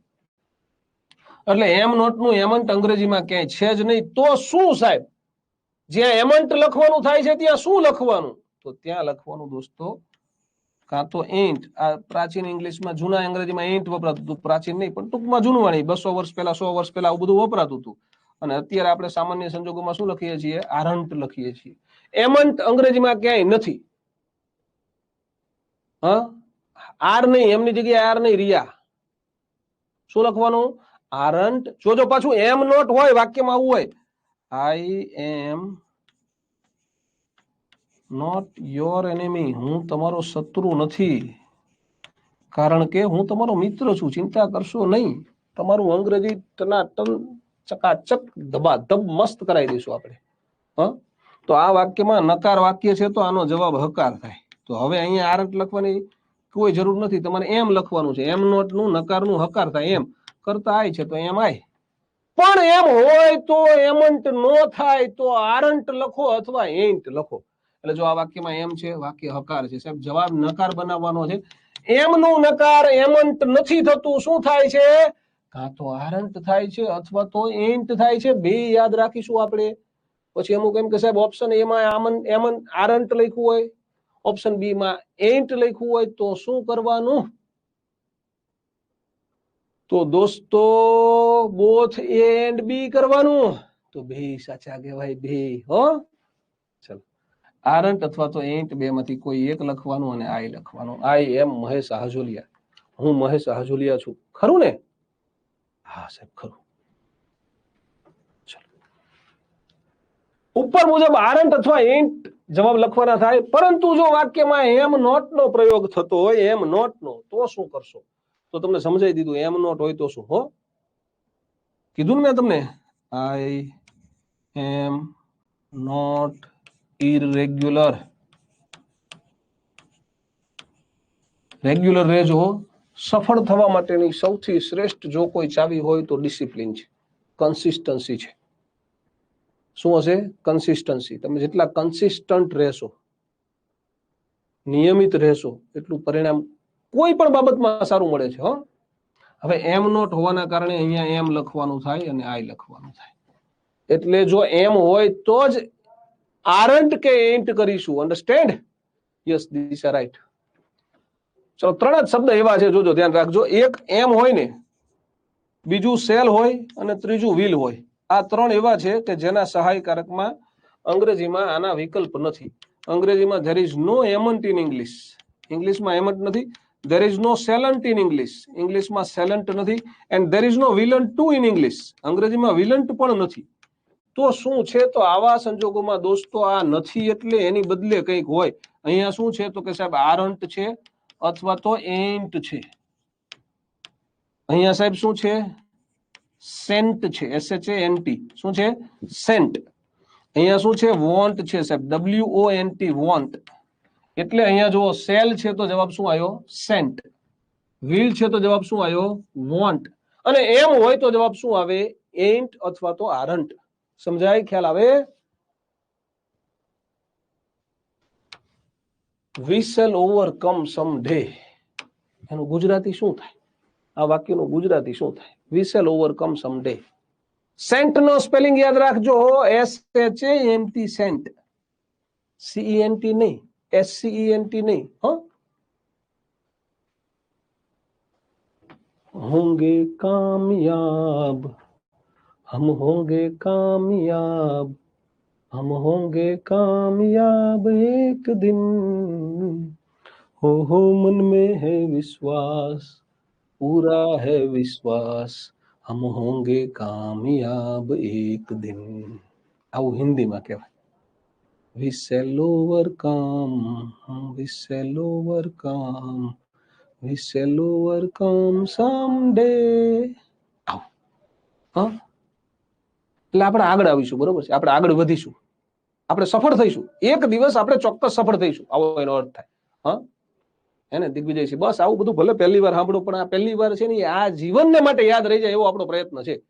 એટલે એમ નોટ નું એમન્ટ અંગ્રેજીમાં ક્યાંય છે જ નહીં. તો શું સાહેબ? જ્યાં એમન્ટ લખવાનું થાય છે ત્યાં શું લખવાનું? તો ત્યાં લખવાનું દોસ્તો કાં તો એન્ટ. આ પ્રાચીન ઇંગ્લિશમાં, જૂના અંગ્રેજીમાં એન્ટ વપરાતું હતું. પ્રાચીન નહીં પણ ટૂંકમાં જૂનું વાણી. 200 વર્ષ પહેલા, 100 વર્ષ પહેલા આવું બધું વપરાતું હતું. અને અત્યારે આપણે સામાન્ય સંજોગોમાં શું લખીએ છીએ? આરન્ટ લખીએ છીએ. એમન્ટ અંગ્રેજીમાં ક્યાંય નથી. હા, આર નહીં, એમની જગ્યાએ આર નહીં, રિયા. શું લખવાનું? આરન્ટ. જોજો પાછું એમ નોટ હોય વાક્યમાં, આવું હોય આઈ એમ નોટ યોર એનિમી. હું તમારો શત્રુ નથી, કારણ કે હું તમારો મિત્ર છું. ચિંતા કરશો નહીં. તમારું અંગ્રેજી ટનાટન ચકાચક ધબાધબ મસ્ત કરાવી દઈશું આપણે. હા, તો આ વાક્યમાં નકાર વાક્ય છે તો આનો જવાબ હકાર થાય. તો હવે અહીંયા આરન્ટ લખવાની કોઈ જરૂર નથી. તમારે એમ લખવાનું છે. એમ નોટ નું નકારનું હકાર થાય. એમ કરતા આય છે તો એમ આય. પણ એમ હોય તો એમન્ટ નો થાય તો આરન્ટ લખો અથવા એન્ટ લખો. એટલે જો આ વાક્યમાં એમ છે, વાક્ય હકાર છે સાહેબ, જવાબ નકાર બનાવવાનો છે. એમ નું નકાર એમન્ટ નથી થતું. શું થાય છે? કાં તો આરન્ટ થાય છે અથવા તો એન્ટ થાય છે. બે યાદ રાખીશું આપણે. પછી અમુક એમ કે સાહેબ ઓપ્શન એ માં આરન્ટ લખ્યું હોય, ઓપ્શન બી માં એન્ટ લખ્યું હોય તો શું કરવાનું? તો દોસ્તો બોથ એ એન્ડ બી કરવાનું, તો બે સાચા કહેવાય, બે. હો ચલો, આરંટ અથવા તો એન્ટ બે માંથી કોઈ એક લખવાનું અને આઈ લખવાનું. આઈ એમ મહેશ હાજોલિયા, હું મહેશ હાજોલિયા છું. ખરું ને? હા સાહેબ ખરું. ઉપર મુજબ આરંટ અથવા એન્ટ જવાબ લખવાના થાય, પરંતુ જો વાક્યમાં એમ નોટ નો પ્રયોગ થતો હોય, એમ નોટ નો, તો શું કરશો? તો તમને સમજાઈ દીધું. એમ નોટ હોય તો શું? હો કીધું ને મેં તમને, આઈ એમ નોટ ઇરરેગ્યુલર. રેગ્યુલર રહેજો. સફળ થવા માટેની સૌથી શ્રેષ્ઠ જો કોઈ ચાવી હોય તો ડિસિપ્લિન છે, કન્સિસ્ટન્સી છે. શું હશે? કન્સિસ્ટન્સી. તમે જેટલા કન્સિસ્ટન્ટ રહેશો, નિયમિત રહેશો, એટલું પરિણામ કોઈ પણ બાબતમાં સારું મળે છે. હો હવે એમ નોટ હોવાના કારણે અહીંયા એમ લખવાનું થાય અને આઈ લખવાનું થાય. એટલે જો એમ હોય તો જ આરંટ કે એન્ટ કરીશું. Understand? Yes, this are right. ચલો, ત્રણ જ શબ્દ એવા છે, જોજો, ધ્યાન રાખજો. એક એમ હોય ને, બીજું સેલ હોય અને ત્રીજું વિલ હોય. આ ત્રણ એવા છે કે જેના સહાયકારકમાં અંગ્રેજીમાં આના વિકલ્પ નથી. અંગ્રેજીમાં there is no એમન્ટ in English. ઇંગ્લિશમાં એમન્ટ નથી. there is no સેલન્ટ in English. ઇંગ્લિશમાં સેલન્ટ નથી. and there is no villain too in English. અંગ્રેજીમાં વિલન્ટ પણ નથી. તો શું છે? તો આવા સંજોગોમાં દોસ્તો આ નથી એટલે એની બદલે કંઈક હોય. અહીંયા શું છે? તો કે સાહેબ આરંટ છે અથવા તો એન્ટ છે. અહીંયા સાહેબ શું છે? સેન્ટ છે, SHANT. શું છે? સેન્ટ. અહીંયા શું છે? વોન્ટ છે સાહેબ, WONT, વોન્ટ. એટલે અહીંયા જો સેલ છે તો જવાબ શું આવ્યો? સેન્ટ. વિલ છે તો જવાબ શું આવ્યો? વોન્ટ. અને એમ હોય તો જવાબ શું આવે? એન્ટ અથવા તો આરંટ. સમજાય? ખ્યાલ આવે? We shall overcome someday. એનું ગુજરાતી શું થાય? આ વાક્યનું ગુજરાતી શું થાય? We shall overcome someday. Scent નો સ્પેલિંગ યાદ રાખજો. SHANT, scent. CENT નહીં, SCENT નહીં. होंगे कामयाब, हम होंगे कामयाब, हम होंगे कामयाब एक दिन. हो मन में है विश्वास, पूरा है विश्वास, हम होंगे कामयाब एक दिन. આવું હિન્દીમાં કહેવાય. We shall overcome, we shall overcome, we shall overcome someday. હા, એટલે આપણે આગળ આવીશું, બરોબર છે? આપણે આગળ વધીશું, આપણે સફળ થઈશું. એક દિવસ આપણે ચોક્કસ સફળ થઈશું, આવો એનો અર્થ થાય. હા, એને દિગ્વિજય છે. બસ આવું બધું ભલે પહેલી વાર સાંભળો, પણ આ પહેલી વાર છે ને, આ જીવનને માટે યાદ રહી જાય એવો આપણો પ્રયત્ન છે.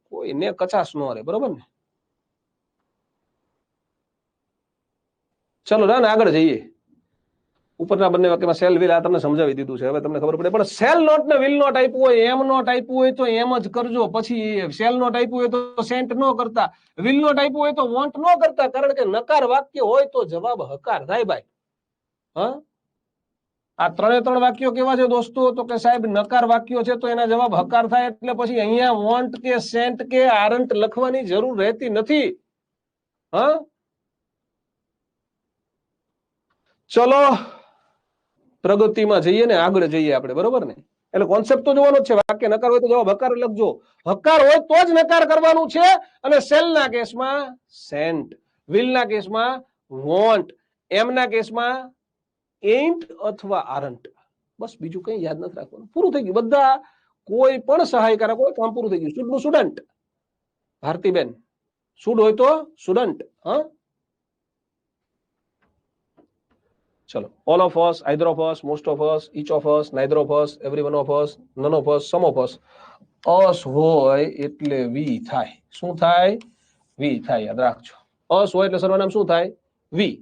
કોઈને કચાશ ન રહે, બરોબર ને? ચલો ના આગળ જઈએ. ઉપરના બંને વાક્યમાં સેલ વિલ આ તમને સમજાવી દીધું છે, હવે તમને ખબર પડે. પણ સેલ નોટ ને વિલ નોટ આપ્યું હોય, એમ નોટ આપ્યું હોય તો એમ જ કરજો. પછી સેલ નોટ આપ્યું હોય તો સેન્ટ ન કરતા, વિલ નોટ આપ્યું હોય તો વોન્ટ ન કરતા. કારણ કે નકાર વાક્ય હોય તો જવાબ હકાર થાય ભાઈ. હા, આ ત્રણ વાક્યો કેવા છે દોસ્તો? તો કે સાહેબ નકાર વાક્યો છે તો એના જવાબ હકાર થાય. એટલે પછી અહીંયા વોન્ટ કે સેન્ટ કે આરંટ લખવાની જરૂર રહેતી નથી. હા, ચલો પ્રગતિમાં જઈએ ને, આગળ જઈએ આપણે, બરોબર ને? એટલે કોન્સેપ્ટ તો જોવાનો જ છે. વાક્ય નકાર હોય તો જવાબ હકાર લખજો. હકાર હોય તો જ નકાર કરવાનું છે. અને સેલ ના કેસમાં સેન્ટ, વિલ ના કેસમાં વોન્ટ, એમ ના કેસમાં એન્ટ અથવા આરંટ. બસ બીજું કઈ યાદ નથી રાખવાનું. પૂરું થઈ ગયું. બધા કોઈ પણ સહાયકારક હોય કામ પૂરું થઈ ગયું. શુડ નું સ્ટુડન્ટ. ભારતીબેન, શુડ હોય તો સ્ટુડન્ટ. હા, ચલો. all of us, either of us, most of us, each of us, neither of us, every one of us, none of us, some of us. us હોય એટલે વી થાય. શું થાય? વી થાય. યાદ રાખજો. us હોય એટલે સર્વનામ શું થાય? વી.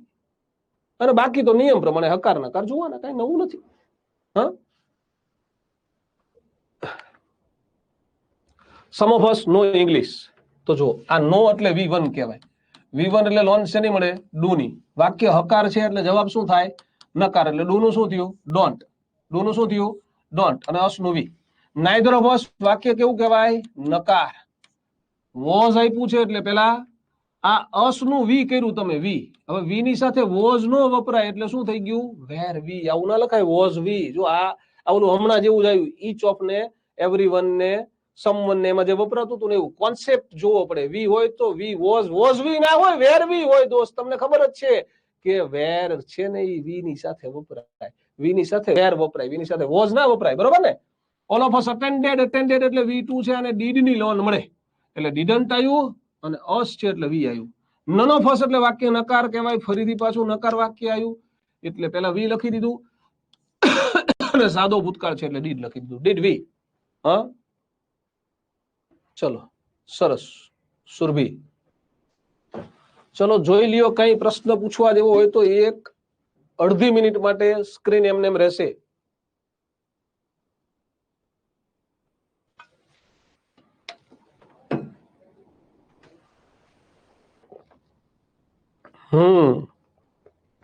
અને બાકી તો નિયમ પ્રમાણે હકાર નકાર જોવાના, કઈ નવું નથી. હા, સમ ઓફ અસ નો ઇંગ્લિશ. તો જો આ નો એટલે V1 કહેવાય. V1 એટલે લોન શેની મળે? ડુ ની. વાક્ય હકાર છે એટલે જવાબ શું થાય? નકાર. એટલે ડુ નું શું થયું? ડોન્ટ. ડુ નું શું થયું? ડોન્ટ. અને અસ નું વી. નાઇધર ઓફ અસ વાક્ય કેવું કહેવાય? નકાર. વોઝ આપ્યું છે એટલે પેલા આ અસ નું વી કર્યું તમે, વી. હવે વી ની સાથે વોઝ નો વપરાય એટલે શું થઈ ગયું? વેર વી. આવું ના લખાય વોઝ વી. જો આ આવું હમણાં જેવું જ આવ્યું, ઈચ ઓફ ને, એવરીવન ને, સમવન ને, એમાં જે વપરાતું હતું ને એવું કોન્સેપ્ટ જોવો પડે. વી હોય તો વી, વોઝ વી ના હોય, વેર વી હોય. દોસ્ત તમને ખબર જ છે કે વેર છે ને એ વી ની સાથે વપરાય, વી ની સાથે વેર વપરાય, વી ની સાથે વોઝ ના વપરાય, બરોબર ને? All of us attended, attended એટલે V2 છે અને ડીડ ની લોન મળે એટલે ડીડન્ટ આવ્યું અને અસ છે એટલે વી આવ્યું. નન ઓફ અસ એટલે વાક્ય નકાર કહેવાય, ફરીથી પાછું નકાર વાક્ય આવ્યું એટલે પેલા વી લખી દીધું અને સાદો ભૂતકાળ છે એટલે ડીડ લખી દીધું, ડીડ વી. હા, ચલો સરસ. સુરભી, ચલો જોઈ લ્યો, કઈ પ્રશ્ન પૂછવા જેવો હોય તો એક અડધી મિનિટ માટે સ્ક્રીન એમને એમ રહેશે.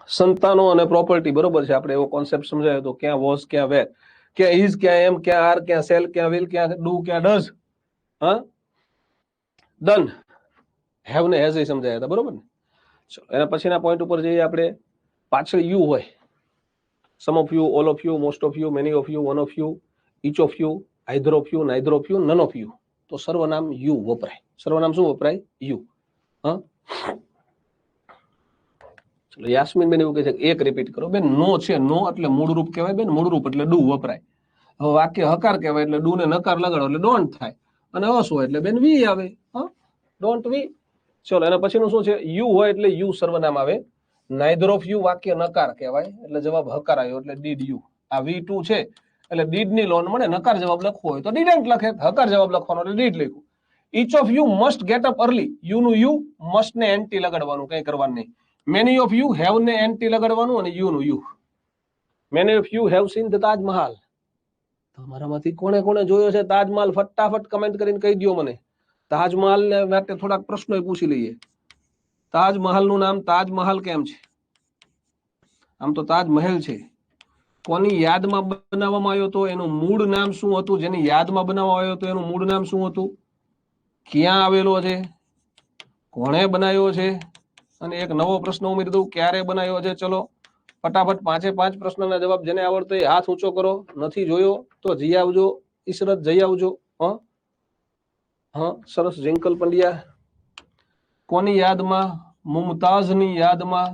સંતાનો અને પ્રોપર્ટી, બરોબર છે. આપણે એવો કોન્સેપ્ટ સમજાયો તો ક્યાં વોઝ, ક્યાં વેર, ક્યાં ઇઝ, ક્યાં એમ, ક્યાં આર, ક્યાં સેલ, ક્યાં વિલ, ક્યાં ડુ, ક્યાં ડઝ, હા, ડન, હેવ ને હેઝ સમજાયા હતા, બરોબર ને? ચલો એના પછીના પોઈન્ટ ઉપર જઈએ આપણે. પાછળ યુ હોય, some of you, all of you, most of you, many of you, one of you, each of you, either of you, neither of you, none of you, તો સર્વનામ યુ વપરાય. સર્વનામ શું વપરાય? યુ. હા, ચલો યાસ્મીન બેન એવું કહે છે એક રિપીટ કરો બેન. નો છે, નો એટલે મૂળરૂપ કહેવાય બેન, મૂળરૂપ એટલે ડુ વપરાય. હવે વાક્ય હકાર કહેવાય એટલે ડુ ને નકાર લગાડો એટલે ડોન્ટ થાય, અને અસ હોય એટલે બેન વી આવે. હા, ડોન્ટ વી. ચલો એના પછીનું શું છે? યુ હોય એટલે યુ સર્વનામ આવે. નાઇધર ઓફ યુ વાક્ય નકાર કહેવાય એટલે જવાબ હકાર આવ્યો એટલે ડીડ યુ. આ V2 છે એટલે ડીડ ની લોન મળે. નકાર જવાબ લખવો હોય તો ડીડન્ટ લખે, હકાર જવાબ લખવાનો એટલે ડીડ લખ્યું. Inch of you must get up early, you નું યુ, મસ્ટ ને એનટી લગાડવાનું, કઈ કરવાનું નહીં. મેની ઓફ યુ, હેવ ને એનટી લગાડવાનું અને યુ નું you. Many of you have seen the Taj Mahal. તમારામાંથી કોણે કોણે જોયો છે તાજમહાલ? ફટાફટ કમેન્ટ કરીને કહી દો મને. તાજમહાલ ને માટે થોડાક પ્રશ્નો પૂછી લઈએ. તાજમહાલ નું નામ તાજમહાલ કેમ છે? આમ તો તાજમહેલ છે. કોની યાદમાં બનાવવામાં આવ્યો હતો? એનું મૂળ નામ શું હતું? જેની યાદમાં બનાવવામાં આવ્યો હતો એનું મૂળ નામ શું હતું? ક્યાં આવેલો છે? કોણે બનાવ્યો છે? અને એક નવો પ્રશ્ન ઉમેરી દઉં, ક્યારે બનાવ્યો છે? ચલો ફટાફટ 5 પ્રશ્નના જવાબ જેને આવડતો એ હાથ ઊંચો કરો. નથી જોયો તો જઈ આવજો, ઈશરત જઈ આવજો. હા હા, સરસ. જિંકલ પંડ્યા, કોની યાદમાં? મુમતાઝની યાદમાં.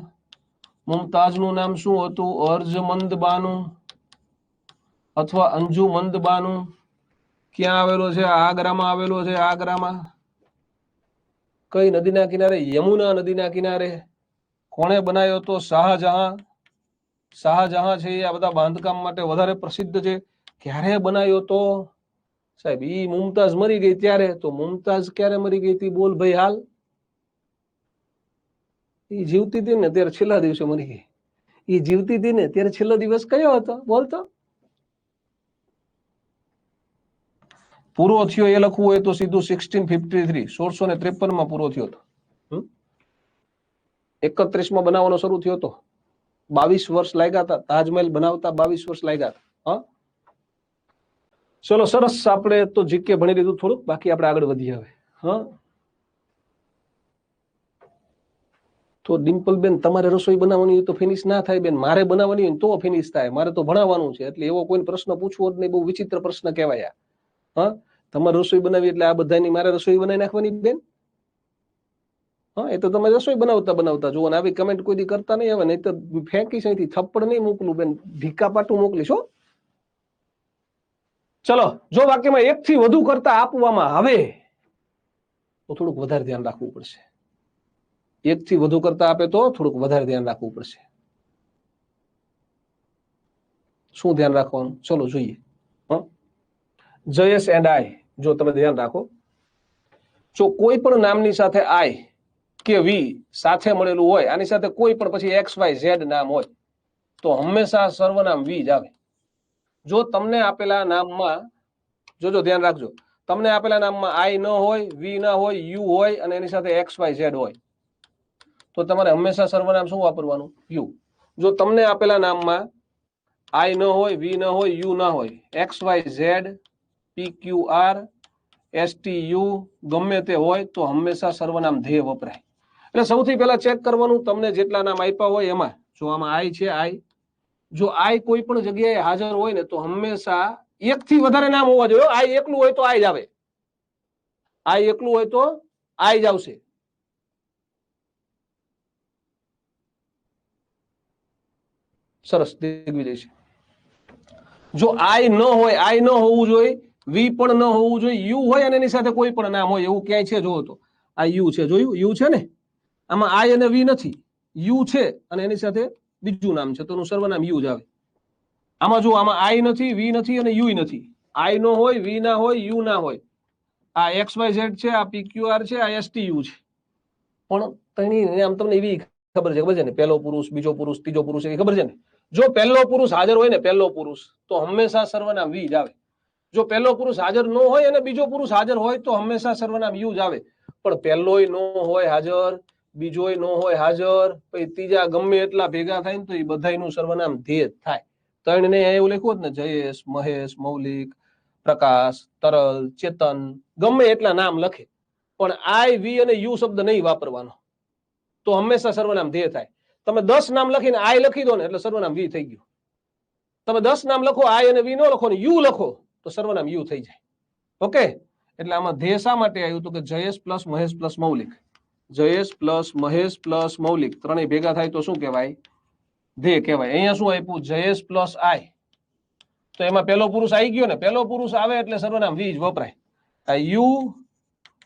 મુમતાઝનું નામ શું હતું? અર્જમંદ બાનુ અથવા અંજુમંદ બાનુ. ક્યાં આવેલો છે? આગ્રામાં આવેલો છે. આગ્રામાં. કઈ નદીના કિનારે? યમુના નદીના કિનારે. કોણે બનાવ્યો તો? શાહજહાં. શાહજહાં છે આ બધા બાંધકામ માટે વધારે પ્રસિદ્ધ છે. ક્યારે બનાવ્યો તો? સાહેબ ઈ મુમતાઝ મરી ગઈ ત્યારે. તો મુમતાઝ ક્યારે મરી ગઈ હતી? બોલ ભાઈ હાલ. ઈ જીવતી હતી ને ત્યારે છેલ્લા દિવસે મરી ગઈ. ઈ જીવતી હતી ને ત્યારે છેલ્લો દિવસ કયો હતો? બોલતો. પૂરો થયો એ લખવું હોય તો સીધું 1653, 1653 પૂરો થયો હતો. 31 બનાવવાનો શરૂ થયો હતો. 22 વર્ષ લાગ્યા હતા તાજમહેલ બનાવતા, 22 વર્ષ લાગ્યા હતા. હા, ચલો સરસ. આપણે તો જીકે ભણી લીધું થોડુંક, બાકી આપણે આગળ વધીએ હવે. હા, તો ડિમ્પલ બેન તમારે રસોઈ બનાવવાની હોય તો ફિનિશ ના થાય બેન. મારે બનાવવાની હોય તો ફિનિશ થાય. મારે તો ભણાવવાનું છે એટલે એવો કોઈ પ્રશ્ન પૂછવો જ નહીં. બહુ વિચિત્ર પ્રશ્ન કહેવાય. હા, તમારે રસોઈ બનાવી એટલે આ બધાની મારે રસોઈ બનાવી નાખવાની બેન? હા, એ તો તમે રસોઈ બનાવતા બનાવતા જુઓ ને આવી કમેન્ટ કોઈ દી કરતા નહીં આવે. નહીં તો ફેંકીશ અહીંથી, થપ્પડ નહીં મોકલું બેન, ઢીકા પાટું મોકલીશ. હો, ચલો. જો વાક્યમાં એક થી વધુ કરતા આપવામાં આવે તો થોડુંક વધારે ધ્યાન રાખવું પડશે. એક થી વધુ કરતા આપે તો થોડુંક વધારે ધ્યાન રાખવું પડશે. શું ધ્યાન રાખવાનું? ચલો જોઈએ. જયેશ એન્ડ આઈ, જો તમે ધ્યાન રાખો, જો કોઈ પણ નામની સાથે આઈ કે વી સાથે મળેલું હોય, આની સાથે કોઈ પણ પછી એક્સ વાય ઝેડ નામ હોય તો હંમેશા સર્વનામ વી જ આવે. જો તમને આપેલા નામમાં, જોજો ધ્યાન રાખજો, તમને આપેલા નામમાં આઈ ન હોય, વી ના હોય, યુ હોય અને એની સાથે એક્સ વાય ઝેડ હોય તો તમારે હંમેશા સર્વનામ શું વાપરવાનું? યુ. જો તમને આપેલા નામમાં આઈ ન હોય, વી ન હોય, યુ ના હોય, X Y Z, PQR STU ગમે તે હોય તો હંમેશા સર્વનામ ધ્યેય વપરાય. એટલે સૌથી પહેલા ચેક કરવાનું તમને જેટલા નામ આપ્યા હોય એમાં જો આમાં આઈ છે આઈ, જો આઈ કોઈ પણ જગ્યાએ હાજર હોય ને તો હંમેશા એક થી વધારે નામ હોવા જોઈએ. આઈ એકલું હોય તો આઈ જ આવે, આઈ એકલું હોય તો આઈ જ આવશે. સરસ દિગ્વિજય છે. જો આઈ ન હોય, આઈ ન હોવું જોઈએ, વી પણ ન હોવું જોઈએ, યુ હોય અને એની સાથે કોઈ પણ નામ હોય એવું ક્યાંય છે જોવો તો આ યુ છે, જોયું યુ છે ને, આમાં આઈ અને વી નથી, યુ છે અને એની સાથે બીજું નામ છે તો એનું સર્વનામ યુ જ આવે. આમાં જો આમાં આઈ નથી, વી નથી અને યુ નથી. આઈ નો હોય, વી ના હોય, યુ ના હોય. આ XYZ છે, આ PQR છે, આ STU છે. પણ તેની આમ તમને એવી ખબર છે ને, પહેલો પુરુષ, બીજો પુરુષ, ત્રીજો પુરુષ એવી ખબર છે ને. જો પહેલો પુરુષ હાજર હોય ને, પહેલો પુરુષ, તો હંમેશા સર્વનામ વી જ આવે. જો પહેલો પુરુષ હાજર ન હોય અને બીજો પુરુષ હાજર હોય તો હંમેશા સર્વનામ યુ જ આવે. પણ પહેલોય ન હોય હાજર, બીજોય ન હોય હાજર, પછી ત્રીજા ગમે એટલા ભેગા થાય ને તો એ બધાયનું સર્વનામ ધ્યેય જ થાય. ત્રણ ને એવું લખ્યું હોત ને, જયેશ, મહેશ, મૌલિક, પ્રકાશ, તરલ, ચેતન, ગમે એટલા નામ લખે પણ આઈ, વી અને યુ શબ્દ નહીં વાપરવાનો, તો હંમેશા સર્વનામ ધ્યેય થાય. તમે 10 નામ લખીને આઈ લખી દો ને એટલે સર્વનામ વી થઈ ગયું. તમે 10 નામ લખો, આઈ અને વી ન લખો ને યુ લખો તો સર્વનામ યુ થઈ જાય. ઓકે, એટલે આમાં ધ્યેય શા માટે આવ્યું તો કે જયેશ પ્લસ મહેશ પ્લસ મૌલિક, જયેશ પ્લસ મહેશ પ્લસ મૌલિક ત્રણેય ભેગા થાય તો શું કહેવાય? ધ્યેય કહેવાય. અહીંયા શું આપ્યું? જયેશ પ્લસ આઈ, તો એમાં પહેલો પુરુષ આવી ગયો ને, પહેલો પુરુષ આવે એટલે સર્વનામ વી જ વપરાય. આ યુ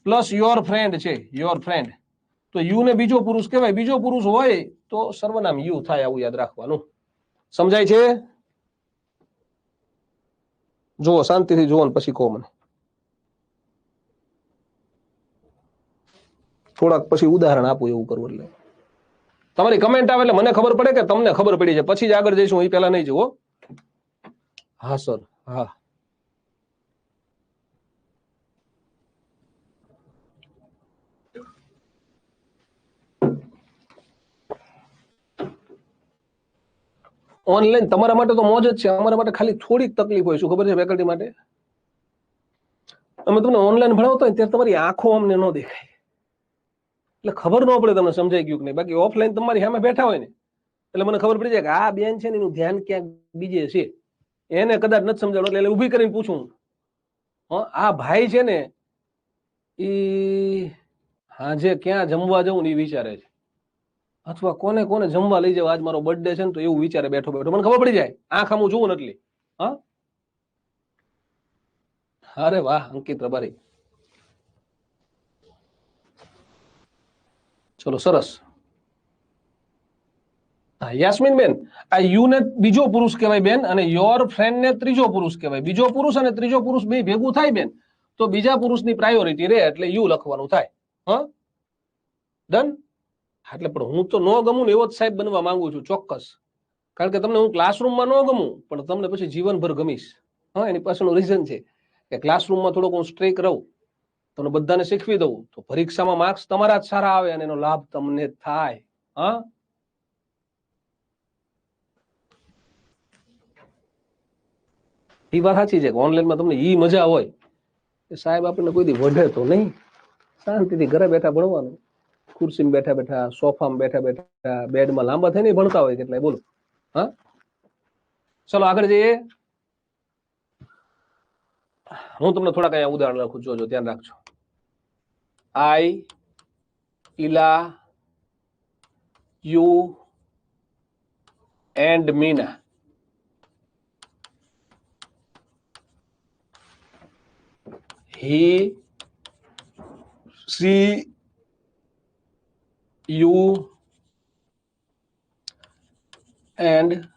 પ્લસ યોર ફ્રેન્ડ છે, યોર ફ્રેન્ડ, તો યુ ને બીજો પુરુષ કહેવાય. બીજો પુરુષ હોય તો સર્વનામ યુ થાય, આવું યાદ રાખવાનું. સમજાય છે? જુઓ, શાંતિથી જુઓ ને પછી કહો મને. થોડાક પછી ઉદાહરણ આપું એવું કરવું એટલે તમારી કમેન્ટ આવે એટલે મને ખબર પડે કે તમને ખબર પડી છે. પછી જ આગળ જઈશું, એ પહેલા નહીં જુઓ. હા સર, હા. ઓનલાઈન તમારા માટે તો મોજ જ છે, અમારા માટે ખાલી થોડીક તકલીફ હોય. શું ખબર છે? ફેકલ્ટી માટે અમે તમને ઓનલાઈન ભણાવતા હોય ત્યારે તમારી આંખો અમને ન દેખાય એટલે ખબર ન પડે તમને સમજાઈ ગયું કે નહીં. બાકી ઓફલાઈન તમારી સામે બેઠા હોય ને એટલે મને ખબર પડી જાય કે આ બેન છે ને એનું ધ્યાન ક્યાંક બીજે છે, એને કદાચ નથી સમજાણું એટલે ઊભી કરીને પૂછું, આ ભાઈ છે ને એ હાજે ક્યાં જમવા જવું ને એ વિચારે છે, અથવા કોને કોને જમવા લઈ જાવ, આજ મારો બર્થડે છે ને તો એવું વિચારે બેઠો બેઠો. મને ખબર પડી જાય, આંખ આમ જોવું ને એટલી. હા, અરે વાહ અંકિત રબારી, ચલો સરસ. યાસ્મીન બેન, આ યુ ને બીજો પુરુષ કહેવાય બેન, અને યોર ફ્રેન્ડ ને ત્રીજો પુરુષ કહેવાય. બીજો પુરુષ અને ત્રીજો પુરુષ બે ભેગું થાય બેન તો બીજા પુરુષની પ્રાયોરિટી રહે એટલે યુ લખવાનું થાય. હા, ડન. એટલે પણ હું તો નો ગમું ને એવો જ સાહેબ બનવા માંગુ છું, ચોક્કસ. કારણ કે તમને હું ક્લાસરૂમમાં ન ગમું પણ તમને પછી જીવનભર ગમીશ. હા, એની પાછળનું રીઝન છે કે ક્લાસરૂમમાં થોડોક હું સ્ટ્રિક રહું, તમને બધાને શીખવી દઉં તો પરીક્ષામાં માર્ક્સ તમારા જ સારા આવે અને એનો લાભ તમને થાય. હા, એ વાત સાચી છે કે ઓનલાઈનમાં તમને ઈ મજા હોય કે સાહેબ આપણને કોઈ દી વઢે તો નહીં, શાંતિથી ઘરે બેઠા ભણવાનું, ખુરશીમાં બેઠા બેઠા, સોફામાં બેઠા બેઠા, બેડમાં લાંબા થઈને ભણતા હોય કેટલાય, બોલો. હા, ચલો આગળ જઈએ. હું તમને થોડાક અહીંયા ઉદાહરણ રાખું, જોજો, ધ્યાન રાખજો. I, Ila, you and Mina. He, she, you and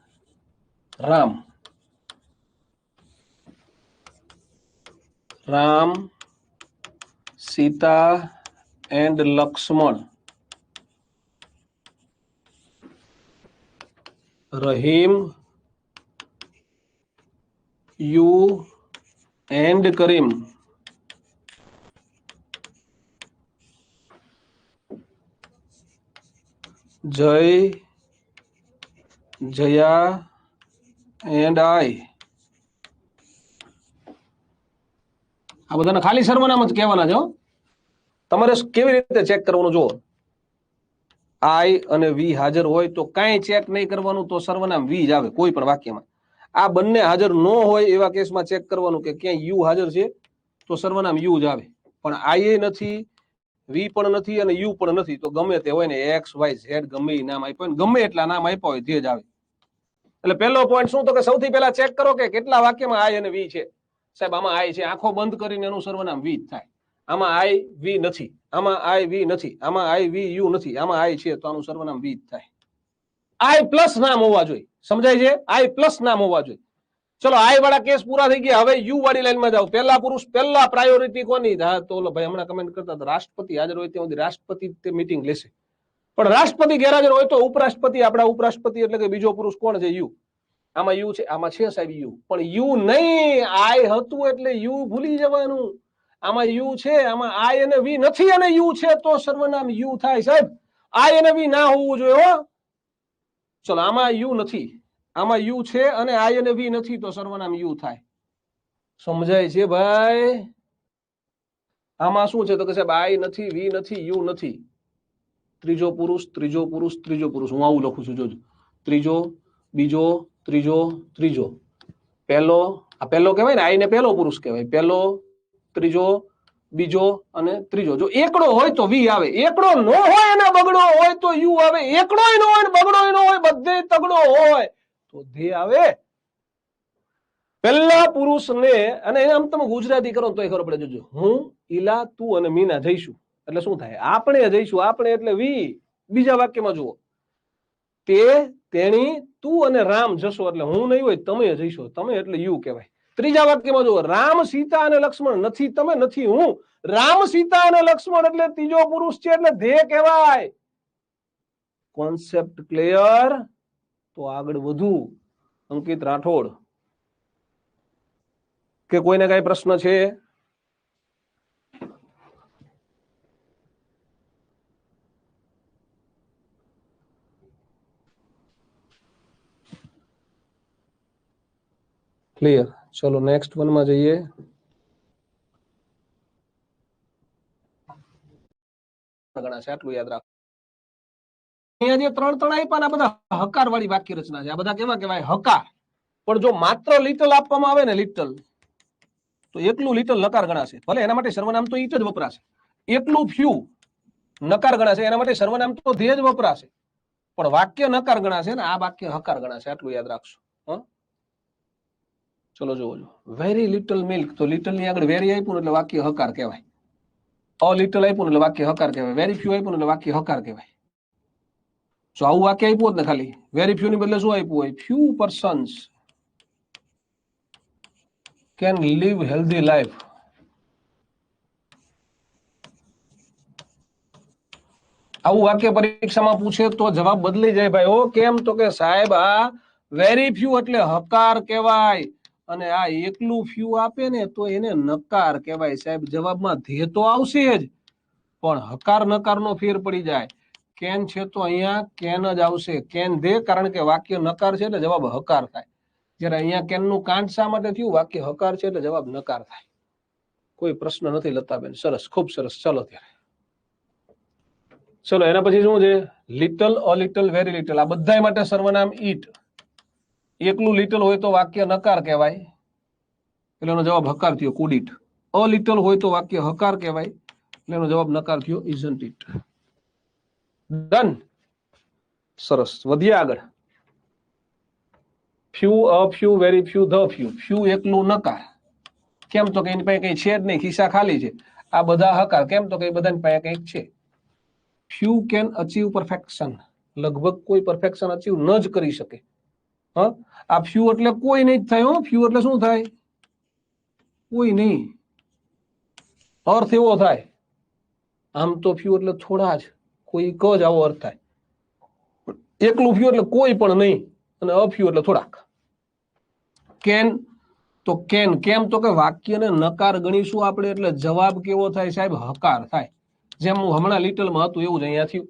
Ram. Ram, Sita and Lakshman. Rahim, you and Karim. Jay, Jaya and I. આ બધાને ખાલી સર્વનામ જ કહેવાના છે હો. તમારે કેવી રીતે ચેક કરવાનું જુઓ, આઈ અને વી હાજર હોય તો કાંઈ ચેક નહીં કરવાનું, તો સર્વનામ વી જ આવે કોઈ પણ વાક્યમાં. આ બંને હાજર ન હોય એવા કેસમાં ચેક કરવાનું કે ક્યાંય યુ હાજર છે તો સર્વનામ યુ જ આવે. પણ આઈ નથી, વી પણ નથી અને યુ પણ નથી, તો ગમે તે હોય ને એક્સ વાય ઝેડ ગમે એ નામ આપ્યું હોય, ગમે એટલા નામ આપ્યા હોય તે જ આવે. એટલે પહેલો પોઈન્ટ શું, તો કે સૌથી પહેલા ચેક કરો કે કેટલા વાક્યમાં આઈ અને વી છે. સાહેબ આમાં આઈ છે, આંખો બંધ કરીને એનું સર્વનામ વી જ થાય. આમાં આઈ વી નથી, આમાં આઈ વી નથી, આમાં આઈ વી યુ નથી, આમાં આઈ છે તો આનું સર્વનામ વી જ થાય. આઈ પ્લસ નામ હોવા જોઈએ, સમજાય છે? આઈ પ્લસ નામ હોવા જોઈએ. ચલો આઈ વાળા કેસ પૂરા થઈ ગયા, હવે યુ વાળી લાઈનમાં જાઓ. પહેલા પુરુષ, પહેલા પ્રાયોરિટી કોની? હા તો ઓલો ભાઈ હમણાં કમેન્ટ કરતા હતા રાષ્ટ્રપતિ હાજર હોય ત્યાં સુધી રાષ્ટ્રપતિ તે મીટિંગ લેશે, પણ રાષ્ટ્રપતિ ગેરહાજર હોય તો ઉપરાષ્ટ્રપતિ, આપણા ઉપરાષ્ટ્રપતિ એટલે કે બીજો પુરુષ કોણ છે? યુ. આમાં યુ છે, આમાં છે સાહેબ યુ, પણ યુ નહીં, આઈ હતું એટલે યુ ભૂલી જવાનું. આમાં યુ છે, આમાં આઈ અને વી નથી અને યુ છે તો સર્વનામ યુ થાય સાહેબ. આઈ અને વી ના હોવું જોઈએ હો. ચલો આમાં યુ નથી, આમાં યુ છે અને આઈ અને વી નથી તો સર્વનામ યુ થાય. સમજાય છે ભાઈ? આમાં શું છે તો કે સાહેબ આઈ નથી, વી નથી, યુ નથી, ત્રીજો પુરુષ, ત્રીજો પુરુષ, ત્રીજો પુરુષ. હું આવું લખું છું જોજો, ત્રીજો, બીજો, ત્રીજો, ત્રીજો, પહેલો. આ પહેલો કહેવાય ને, આઈ ને પહેલો પુરુષ કહેવાય. પહેલો, ત્રીજો, બીજો અને ત્રીજો. જો એકડો હોય તો વી આવે, એકડો ન હોય અને બગડો હોય તો યુ આવે, એકડો ન હોય ને બગડો ન હોય, બધે તગડો હોય તો ધે આવે. પહેલા પુરુષ ને, અને આમ તમે ગુજરાતી કરો તો ખબર પડે. જોજો, હું, ઈલા, તું અને મીના જઈશું એટલે શું થાય? આપણે જઈશું, આપણે એટલે વી. બીજા વાક્યમાં જુઓ, તે, તેણી, તું અને રામ જશો એટલે હું નહીં હોય તમે જઈશો, તમે એટલે યુ કહેવાય. ત્રીજા વાક્યમાં જુઓ, રામ, સીતા અને લક્ષ્મણ નથી, તમે નથી હું. રામ, સીતા અને લક્ષ્મણ એટલે ત્રીજો પુરુષ છે એટલે ધે કહેવાય. Concept clear? તો આગળ વધુ. અંકિત રાઠોડ કે કોઈને કઈ પ્રશ્ન છે? ક્લિયર? ચલો નેક્સ્ટ વન માં જઈએ. ઘણા છે, આટલું યાદ રાખો. અહીંયા જે ત્રણ આપ્યા બધા હકાર વાળી વાક્ય રચના છે. આ બધા કેવા કહેવાય? હકાર. પણ જો માત્ર લિટલ આપવામાં આવે ને, લિટલ, તો એકલું લિટલ નકાર ગણાશે. ભલે એના માટે સર્વનામ તો ઈટ જ વપરાશે. એકલું ફ્યુ નકાર ગણાશે, એના માટે સર્વનામ તો ધે જ વપરાશે, પણ વાક્ય નકાર ગણાશે ને આ વાક્ય હકાર ગણાશે. આટલું યાદ રાખશો. ચલો જોવો, વેરી લિટલ મિલ્ક, તો લિટલ ની આગળ વેરી આપ્યું એટલે વાક્ય હકાર કહેવાય. અ લિટલ આપ્યું એટલે વાક્ય હકાર કહેવાય. વેરી ફ્યુ આપ્યું એટલે વાક્ય હકાર કહેવાય. જો આવું વાક્ય આપ્યું હોત ને, ખાલી વેરી ફ્યુ ની બદલે શું આપ્યું હોય? Few persons can live healthy life. આવું વાક્ય પરીક્ષામાં પૂછે તો જવાબ બદલી જાય ભાઈ. ઓ કેમ? તો કે સાહેબ આ વેરી ફ્યુ એટલે હકાર કહેવાય અને આ એકલું ફ્યુ આપે ને તો એને નકાર કહેવાય. સાહેબ જવાબમાં ધે તો આવશે જ, પણ હકાર નકાર નો ફેર પડી જાય. કેન છે તો અહીંયા કેન જ આવશે, કેન ધે, કારણ કે વાક્ય નકાર છે એટલે જવાબ હકાર થાય. જ્યારે અહીંયા કેન નું કાંડ શા માટે થયું? વાક્ય હકાર છે એટલે જવાબ નકાર થાય. કોઈ પ્રશ્ન નથી લતાબેન? સરસ, ખૂબ સરસ. ચલો ત્યારે, ચલો એના પછી શું છે? Little, a little, very little, આ બધા માટે સર્વનામ ઈટ. એકલું લિટલ હોય તો વાક્ય નકાર કહેવાય એટલે એનો જવાબ હકાર થયો, કુડ ઇટ. અ લિટલ હોય તો વાક્ય હકાર કહેવાય એટલે એનો જવાબ નકાર થયો, ઇઝન્ટ ઇટ. ડન. સરસ, વધીએ આગળ. Few, a few, very few, the few. Few એકલું નકાર. કેમ? તો કે એની પાસે કઈ છે જ નહીં, ખિસ્સા ખાલી છે. આ બધા હકાર. કેમ? તો કે બધાની પાસે કંઈક છે. Few can achieve perfection. લગભગ કોઈ પરફેક્શન અચીવ ન જ કરી શકે. હા, આ ફ્યુ એટલે કોઈ નહીં જ થાય. ફ્યુ એટલે શું થાય? કોઈ નહીં. અર્થ એવો થાય. આમ તો ફ્યુ એટલે થોડા જ, કોઈ ક જ આવો અર્થ થાય. એકલું ફ્યુ એટલે કોઈ પણ નહીં અને અફ્યુ એટલે થોડાક. કેન તો કેન. કેમ? તો કે વાક્યને નકાર ગણીશું આપણે એટલે જવાબ કેવો થાય સાહેબ? હકાર થાય. જેમ હું હમણાં લિટલમાં હતું એવું જ અહીંયા થયું.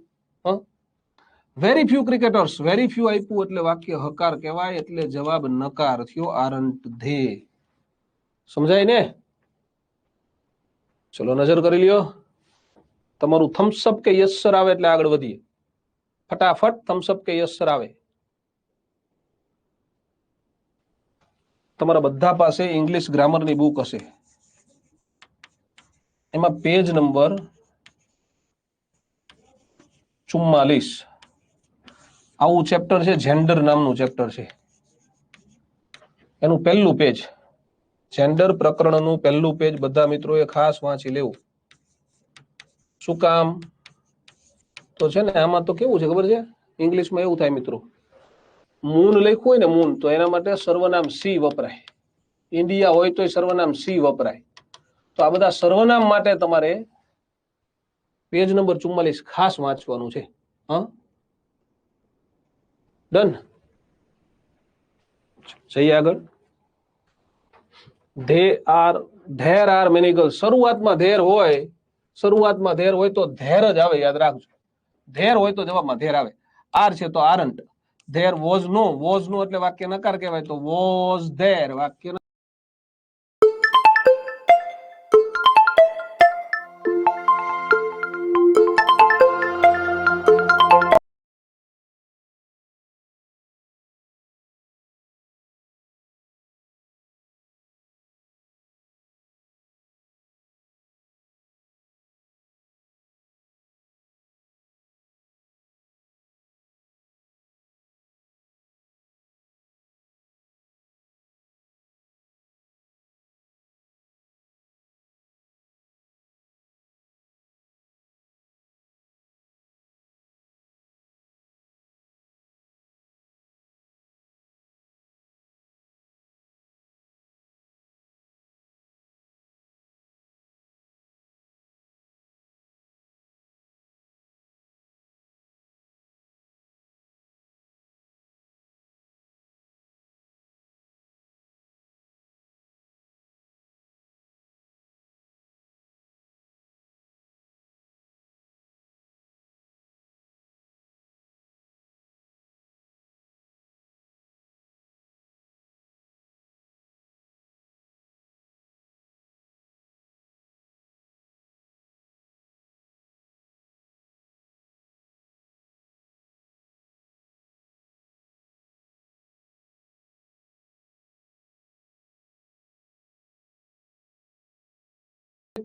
Very few cricketers, very few આપ્યું એટલે વાક્ય હકાર કહેવાય એટલે જવાબ નકાર થયો, આરન્ટ ધે. સમજાય ને? ચલો નજર કરી લ્યો. તમારું થમ્સઅપ કે યસ સર આવે એટલે આગળ વધીએ. ફટાફટ થમ્સઅપ કે યસ સર આવે. તમારા બધા પાસે ઇંગ્લિશ ગ્રામરની બુક હશે. એમાં પેજ નંબર 44 આવું ચેપ્ટર છે, જેન્ડર નામનું ચેપ્ટર છે. એનું પહેલું પેજ, જેન્ડર પ્રકરણનું પહેલું પેજ બધા મિત્રોએ ખાસ વાંચી લેવું. શું કામ? તો છે ને આમાં તો કેવું છે ખબર છે, ઇંગ્લિશમાં એવું થાય મિત્રો, મૂન લખ્યું હોય ને મૂન, તો એના માટે સર્વનામ સી વપરાય. ઇન્ડિયા હોય તો સર્વનામ સી વપરાય. તો આ બધા સર્વનામ માટે તમારે પેજ નંબર 44 ખાસ વાંચવાનું છે. હા, ડન. જઈએ આગળ. There are many girls. શરૂઆતમાં ધેર હોય તો ધેર જ આવે, યાદ રાખજો. ધેર હોય તો જવાબમાં ધેર આવે. આર છે તો આરન્ટ. ધેર વોઝ નો એટલે વાક્ય નકાર કહેવાય, તો વોઝ ધેર વાક્ય.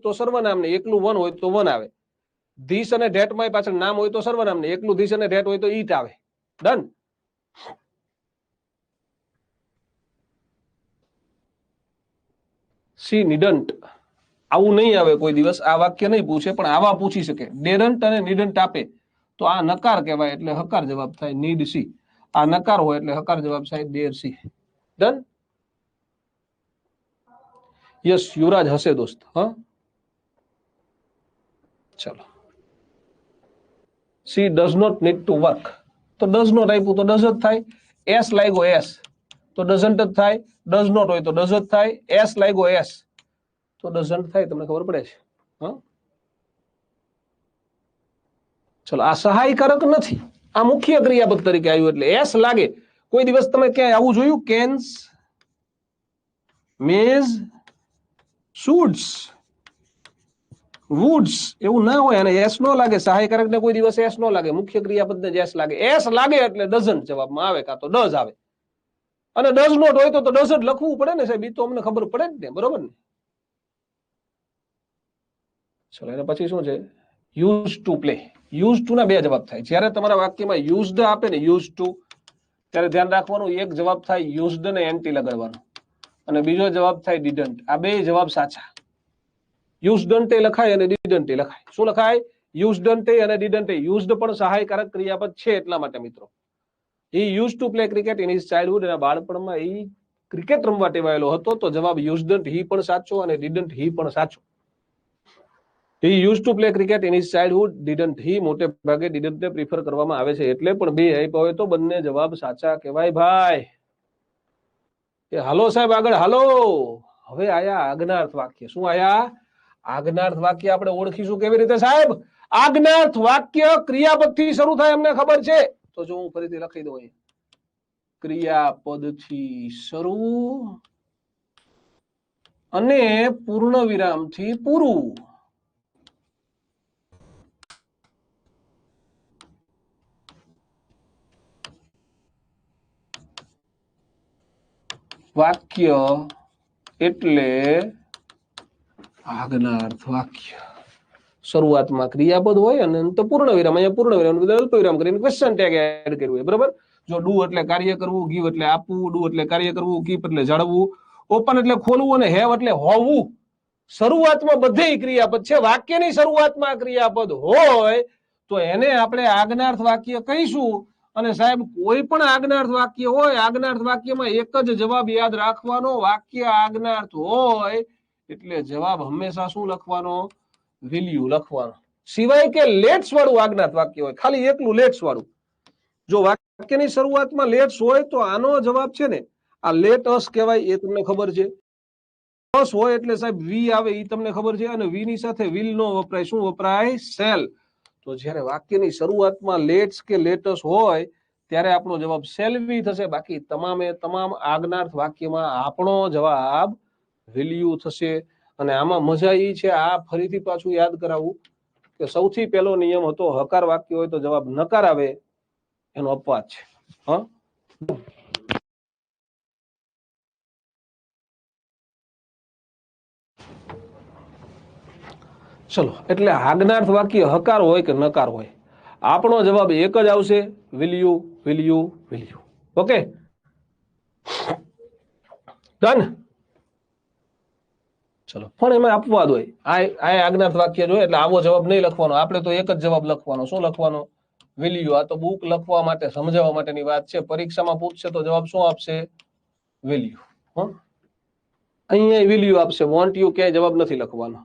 તો સર્વનામને એકલું વન હોય તો વન આવે. ધીસ અને ધેટ માં પાછળ નામ હોય તો સર્વનામને, એકલું ધીસ અને ધેટ હોય તો ઈટ આવે. ડન. સી નીડન્ટ. આવું નહીં આવે કોઈ દિવસ, આ વાક્ય નહીં પૂછે, પણ આવા પૂછી શકે. ડેરન્ટ અને નીડન્ટ આપે તો આ નકાર કહેવાય, એટલે હકાર જવાબ થાય નીડ સી. આ નકાર હોય એટલે હકાર જવાબ થાય ડેર સી. ડન. યસ, યુવરાજ હશે દોસ્ત. હા, ચલો. She does not need to work. તો ડઝ નોટ આપ્યું તો ડઝ જ થાય. એસ લાગ્યો એસ તો ડઝન્ટ જ થાય. ડઝ નોટ હોય તો ડઝ જ થાય. એસ લાગ્યો એસ તો ડઝન્ટ થાય. તમને ખબર પડે છે? હા, ચલો. આ સહાયકારક નથી, આ મુખ્ય ક્રિયાપદ તરીકે આવ્યું એટલે એસ લાગે. કોઈ દિવસ તમે ક્યાંય આવું જોયું? કેન્સ, મેઝ, શુડ્સ, વુડ્સ એવું ના હોય. અને એસ નો લાગે. સહાયકારક ને કોઈ દિવસ એસ નો લાગે. મુખ્ય ક્રિયાપદ ને એસ લાગે. એસ લાગે એટલે ડઝન્ટ જવાબમાં આવે, કાં તો ડઝ આવે. અને ડઝ નોટ હોય તો ડઝ જ લખવું પડે ને સાહેબ, એ તો અમને ખબર પડે જ ને, બરોબર ને? ચલો, એને પછી શું છે? Use to play. Use to ના બે જવાબ થાય. જ્યારે તમારા વાક્યમાં યુઝડ આપે ને, યુઝ ટુ, ત્યારે ધ્યાન રાખવાનું, એક જવાબ થાય યુઝડ ને એન્ટી લગાડવાનો, અને બીજો જવાબ થાય ડીડન્ટ. આ બે જવાબ સાચા. યુઝડન્ટ લખાય અને ડીડન્ટ લખાય. શું લખાય? યુઝડન્ટ અને ડીડન્ટ. યુઝડ પણ સહાયકારક ક્રિયાપદ છે, એટલા માટે મિત્રો. He use to play cricket in his childhood. એના બાળપણમાં એ ક્રિકેટ રમવા ટેવાયેલો હતો. તો જવાબ યુઝડન્ટ હી પણ સાચો અને ડીડન્ટ હી પણ સાચો. He use to play cricket in his childhood. Didn't he. મોટે ભાગે ડીડન્ટ ને પ્રિફર કરવામાં આવે છે, એટલે પણ બે આપ્યા હોય તો બંને જવાબ સાચા કહેવાય ભાઈ. કે હાલો સાહેબ આગળ હાલો. હવે આયા આજ્ઞાર્થ વાક્ય. શું આયા? આજ્ઞાર્થ વાક્ય. આપણે ઓળખીશું કેવી રીતે સાહેબ? આજ્ઞાર્થ વાક્ય ક્રિયાપદ થી શરૂ થાય, અમને ખબર છે. તો જો હું ફરીથી લખી દઉં, ક્રિયાપદ થી શરૂ અને પૂર્ણ વિરામ થી પૂરું. વાક્ય એટલે આજ્ઞાર્થ વાક્ય. શરૂઆતમાં ક્રિયાપદ હોય અને અંત પૂર્ણ વિરામ, અહીંયા પૂર્ણ વિરામ અલ્પ વિરામ કરીને ક્વેશ્ચન ટેગ એડ કર્યું હોય, બરાબર. જો ડુ એટલે કાર્ય કરવું, ગીવ એટલે આપવું, ડુ એટલે કાર્ય કરવું, કીપ એટલે જાળવવું, ઓપન એટલે ખોલવું અને હેવ એટલે હોવું. શરૂઆતમાં બધે ક્રિયાપદ છે. વાક્યની શરૂઆતમાં ક્રિયાપદ હોય તો એને આપણે આજ્ઞાર્થ વાક્ય કહીશું. અને સાહેબ કોઈ પણ આજ્ઞાર્થ વાક્ય હોય, આજ્ઞાર્થ વાક્યમાં એક જ જવાબ યાદ રાખવાનો, વાક્ય આજ્ઞાર્થ હોય એટલે જવાબ હંમેશા શું લખવાનો? વેલ્યુ લખવાનો. સિવાય કે લેટ્સ વાળું આજ્ઞાર્થ વાક્ય હોય, ખાલી એકલું લેટ્સ વાળું. જો વાક્યની શરૂઆતમાં લેટ્સ હોય તો આનો જવાબ છે ને આ લેટ અસ કહેવાય, એ તમને ખબર છે. અસ હોય એટલે સાહેબ વી આવે, એ તમને ખબર છે. અને વી ની સાથે વિલ નો વપરાય, શું વપરાય? શેલ. તો જ્યારે વાક્યની શરૂઆતમાં લેટ્સ કે લેટસ હોય ત્યારે આપણો જવાબ શેલવી થશે. બાકી તમામે તમામ આજ્ઞાર્થ વાક્યમાં આપણો જવાબ વેલ્યુ થશે. અને આમાં મજા એ છે, આ ફરીથી પાછું યાદ કરાવું કે સૌથી પહેલો નિયમ હતો હકાર વાક્ય હોય તો જવાબ નકાર આવે, એનો અપવાદ છે. હા, ચલો. એટલે આજ્ઞાર્થ વાક્ય હકાર હોય કે નકાર હોય, આપણો જવાબ એક જ આવશે, value value value. Okay, done. ચલો, પણ એમાં અપવાદ હોય. આ આજ્ઞાર્થ વાક્ય જોઈએ એટલે આવો જવાબ નહીં લખવાનો, આપણે તો એક જ જવાબ લખવાનો. શું લખવાનો? વેલ્યુ. આ તો બુક લખવા માટે, સમજાવવા માટેની વાત છે. પરીક્ષામાં પૂછશે તો જવાબ શું આપશે? વેલ્યુ. અહીંયા વેલ્યુ આપશે, વોન્ટ યુ ક્યાંય જવાબ નથી લખવાનો.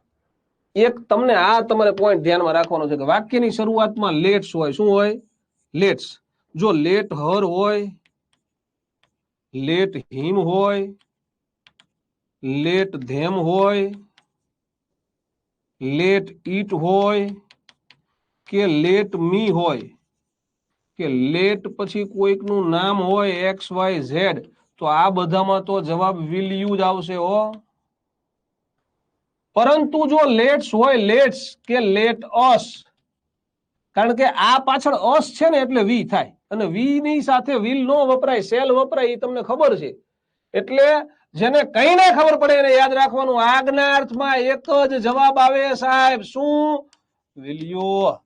એક તમને આ તમારે પોઈન્ટ ધ્યાનમાં રાખવાનો છે કે વાક્યની શરૂઆતમાં લેટ્સ હોય. શું હોય? લેટ્સ. જો લેટ હર હોય, લેટ હિમ હોય, લેટ ધેમ હોય, લેટ ઈટ હોય, કે લેટ મી હોય, કે લેટ પછી કોઈકનું નામ હોય એક્સ વાય ઝેડ, તો આ બધામાં તો જવાબ વિલ યુ જ આવશે. પરંતુ જો લેટ્સ હોય, લેટ્સ કે લેટ અસ, કારણ કે આ પાછળ અસ છે ને એટલે વી થાય, અને વી ની સાથે વિલ નો વપરાય, શેલ વપરાય, એ તમને ખબર છે. એટલે જેને કઈ ના ખબર પડે એને યાદ રાખવાનું, આજ્ઞાર્થમાં એક જ જવાબ આવે સાહેબ, શું? વેલ્યુ.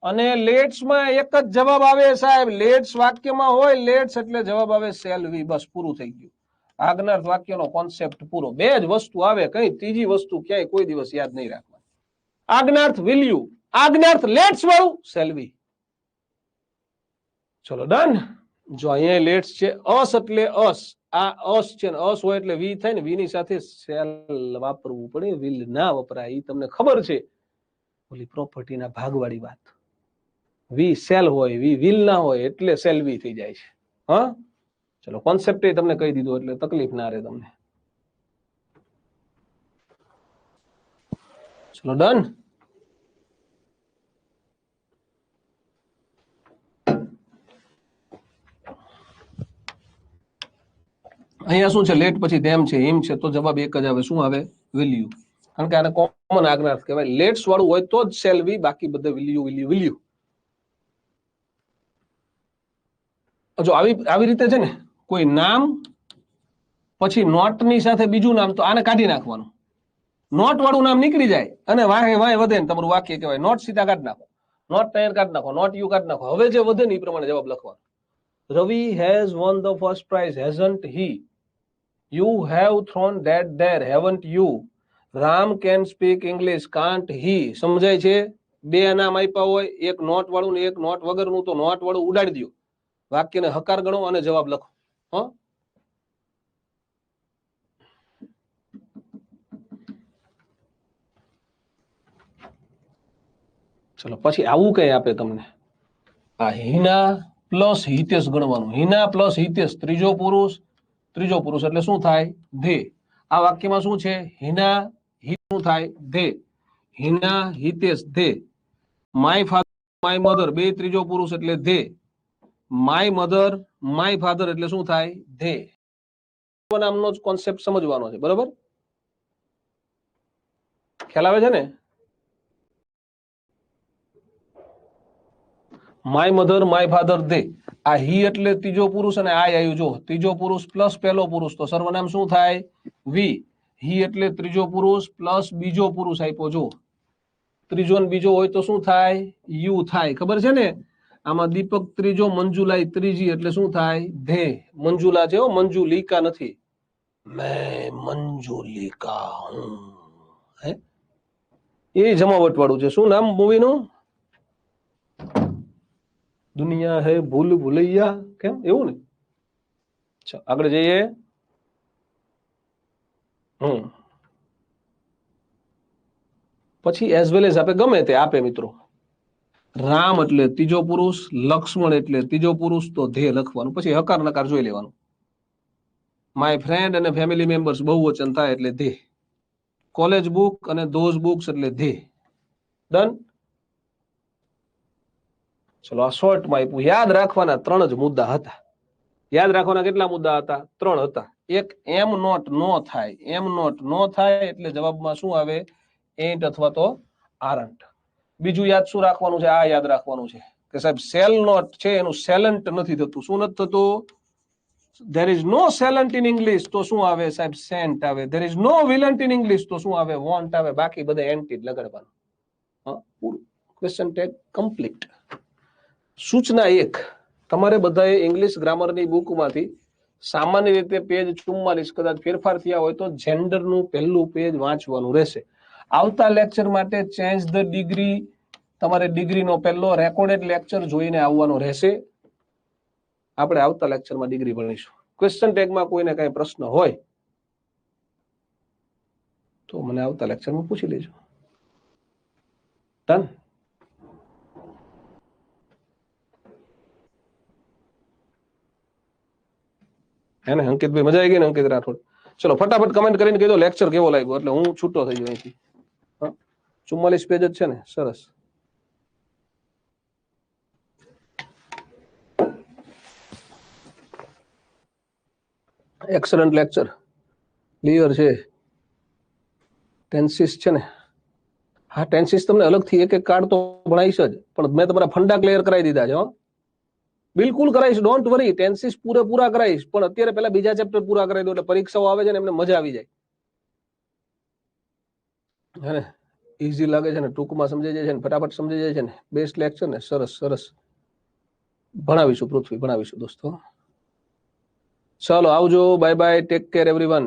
અને લેટ્સ માં એક જ જવાબ આવે સાહેબ, લેટ્સ વાક્યમાં હોય લેટ્સ એટલે જવાબ આવે શેલ વી. બસ પૂરું થઈ ગયું. આજ્ઞાર્થ વાક્યનો કોન્સેપ્ટ પૂરો. બે જ વસ્તુ આવે, કઈ ત્રીજી વસ્તુ ક્યાંય કોઈ દિવસ યાદ નહીં રાખવાની. આજ્ઞાર્થ વેલ્યુ, આજ્ઞાર્થ લેટ્સ વાળું શેલ વી. ચલો ડન. જો અહીંયા લેટ્સ છે, અસ એટલે અસ, આ અસ છે ને અસ હોય એટલે વી થાય ને, વી ની સાથે શેલ વાપરવું પડે, વિલ ના વપરાય. એ તમને ખબર છે, ઓલી પ્રોપર્ટીના ભાગવાળી વાત. વી શેલ હોય, વી વિલ ના હોય એટલે શેલ વી થઈ જાય છે. હા, ચલો, કોન્સેપ્ટ એ તમને કહી દીધું એટલે તકલીફ ના રહે તમને. ચલો ડન. અહીંયા શું છે? લેટ પછી ધેમ છે, હિમ છે, તો જવાબ એક જ આવે. શું આવે? વેલ્યુ. કારણ કે આને કોમન આજ્ઞાર્થ કહેવાય. લેટ્સ વાળું હોય તો જ શેલ વી, બાકી બધે વેલ્યુ વેલ્યુ વેલ્યુ. જો આવી રીતે છે ને, કોઈ નામ પછી નોટ ની સાથે બીજું નામ, તો આને કાઢી નાખવાનું. નોટ વાળું નામ નીકળી જાય અને વાહે વાહે વધે ને તમારું વાક્ય કહેવાય. નોટ સીધા કાઢી નાખો, નોટ ટાયર કાઢી નાખો, નોટ યુ કાઢી નાખો. હવે જે વધે ને એ પ્રમાણે જવાબ લખવાનો. Ravi has won the first prize, hasn't he? You have thrown that there, haven't you? Ram can speak English, can't he? સમજાય છે? બે નામ આપ્યા હોય, એક નોટ વાળું ને એક નોટ વગરનું, તો નોટ વાળું ઉડાડી દો, વાક્યને હકાર ગણો અને જવાબ લખો. ચલો, પછી આવું કઈ આપે તમને, આ હિના પ્લસ હિતેશ ગણવાનું. હિના પ્લસ હિતેશ, ત્રીજો પુરુષ એટલે શું થાય? ધે. આ વાક્યમાં શું છે? હિના હિત શું થાય? They. Hina Hitesh they. My father my mother, બે ત્રીજો પુરુષ એટલે they. My mother my father એટલે શું થાય? ધે. નામનો જ કોન્સેપ્ટ સમજવાનો છે, બરોબર? ખ્યાલ આવે છે ને? My mother my father they, આ હી એટલે ત્રીજો પુરુષ અને આ આવ્યું જો ત્રીજો પુરુષ પ્લસ પહેલો પુરુષ તો સર્વનામ શું થાય વી. હી એટલે ત્રીજો પુરુષ પ્લસ બીજો પુરુષ આપ્યો જો ત્રીજો ને બીજો હોય તો શું થાય યુ થાય ખબર છે ને. આમાં દીપક ત્રીજો મંજુલા ત્રીજી એટલે શું થાય ધે. મંજુલા છે મંજુલિકા નથી. મેં મંજુલિકા હું હે એ જમાવટ વાળું છે. શું નામ મૂવી નું દુનિયા હે ભૂલ ભૂલૈયા કેમ એવું ને. આગળ જઈએ. પછી એઝ વેલ એઝ આપે ગમે તે આપે મિત્રો. રામ એટલે ત્રીજો પુરુષ લક્ષ્મણ એટલે ત્રીજો પુરુષ તો ધે લખવાનું પછી હકાર નકાર જોઈ લેવાનું. માય ફ્રેન્ડ અને ફેમિલી મેમ્બર્સ બહુવચન થાય એટલે ધે. કોલેજ બુક અને ધોઝ બુક્સ એટલે ધે. ડન. ચલો આ શોર્ટમાં આપ્યું. યાદ રાખવાના 3 જ મુદ્દા હતા. યાદ રાખવાના કેટલા મુદ્દા હતા 3 હતા. એક એમ નોટ નો થાય. એમ નોટ નો થાય એટલે જવાબમાં શું આવે એન્ટ અથવા તો આરન્ટ. બીજું યાદ શું રાખવાનું છે આ યાદ રાખવાનું છે કે સાહેબ સેલ નોટ છે એનું સેલન્ટ નથી થતું. શું નથી થતું there is no silent in English તો શું આવે સાહેબ સેન્ટ આવે. there is no violent in English તો શું આવે વોન્ટ આવે. બાકી બધા એન્ટ જ લગાડવાનું. પૂરું ક્વેશ્ચન ટેગ કમ્પ્લીટ. સૂચના 1 તમારે બધાએ ઇંગ્લિશ ગ્રામરની બુકમાંથી સામાન્ય રીતે પેજ 44 કદાચ ફેરફાર થયા હોય તો જેન્ડરનું પહેલું પેજ વાંચવાનું રહેશે. આવતા લેક્ચર માટે ચેન્જ ધ ડિગ્રી તમારે ડિગ્રીનો પહેલો રેકોર્ડેડ લેક્ચર જોઈને આવવાનો રહેશે. આપણે આવતા લેક્ચરમાં ડિગ્રી ભણીશું. ક્વેશ્ચન ટેગમાં કોઈને કઈ પ્રશ્ન હોય તો મને આવતા લેક્ચરમાં પૂછી લેજો. ડન. હે ને અંકિતભાઈ મજા આવી ગઈ ને અંકિત રાઠોડ. ચલો ફટાફટ કમેન્ટ કરીને કહી દો લેક્ચર કેવો લાગ્યો એટલે હું છૂટો થઈ જાઉં અહીંથી. 44 પેજ જ છે ને સરસ. એક્સલન્ટ લેક્ચર ક્લિયર છે. ટેન્સીસ છે ને હા ટેન્સીસ તમને અલગથી એક કાર્ડ તો ભણાવીશ જ પણ મેં તમારા ફંડા ક્લિયર કરાવી દીધા છે. બિલકુલ કરાવીશ ડોન્ટ વરી. ટેન્સીસ પૂરા કરાવીશ પણ અત્યારે પેલા બીજા ચેપ્ટર પૂરા કરાવી દો એટલે પરીક્ષાઓ આવે છે ને એમને મજા આવી જાય. હે ને ઈઝી લાગે છે ને ટૂંકમાં સમજાઈ જાય છે ને ફટાફટ સમજાઈ જાય છે ને. બેસ્ટ લેક્ચર ને સરસ સરસ ભણાવીશું પૃથ્વી ભણાવીશું દોસ્તો. ચાલો આવજો bye bye take care everyone.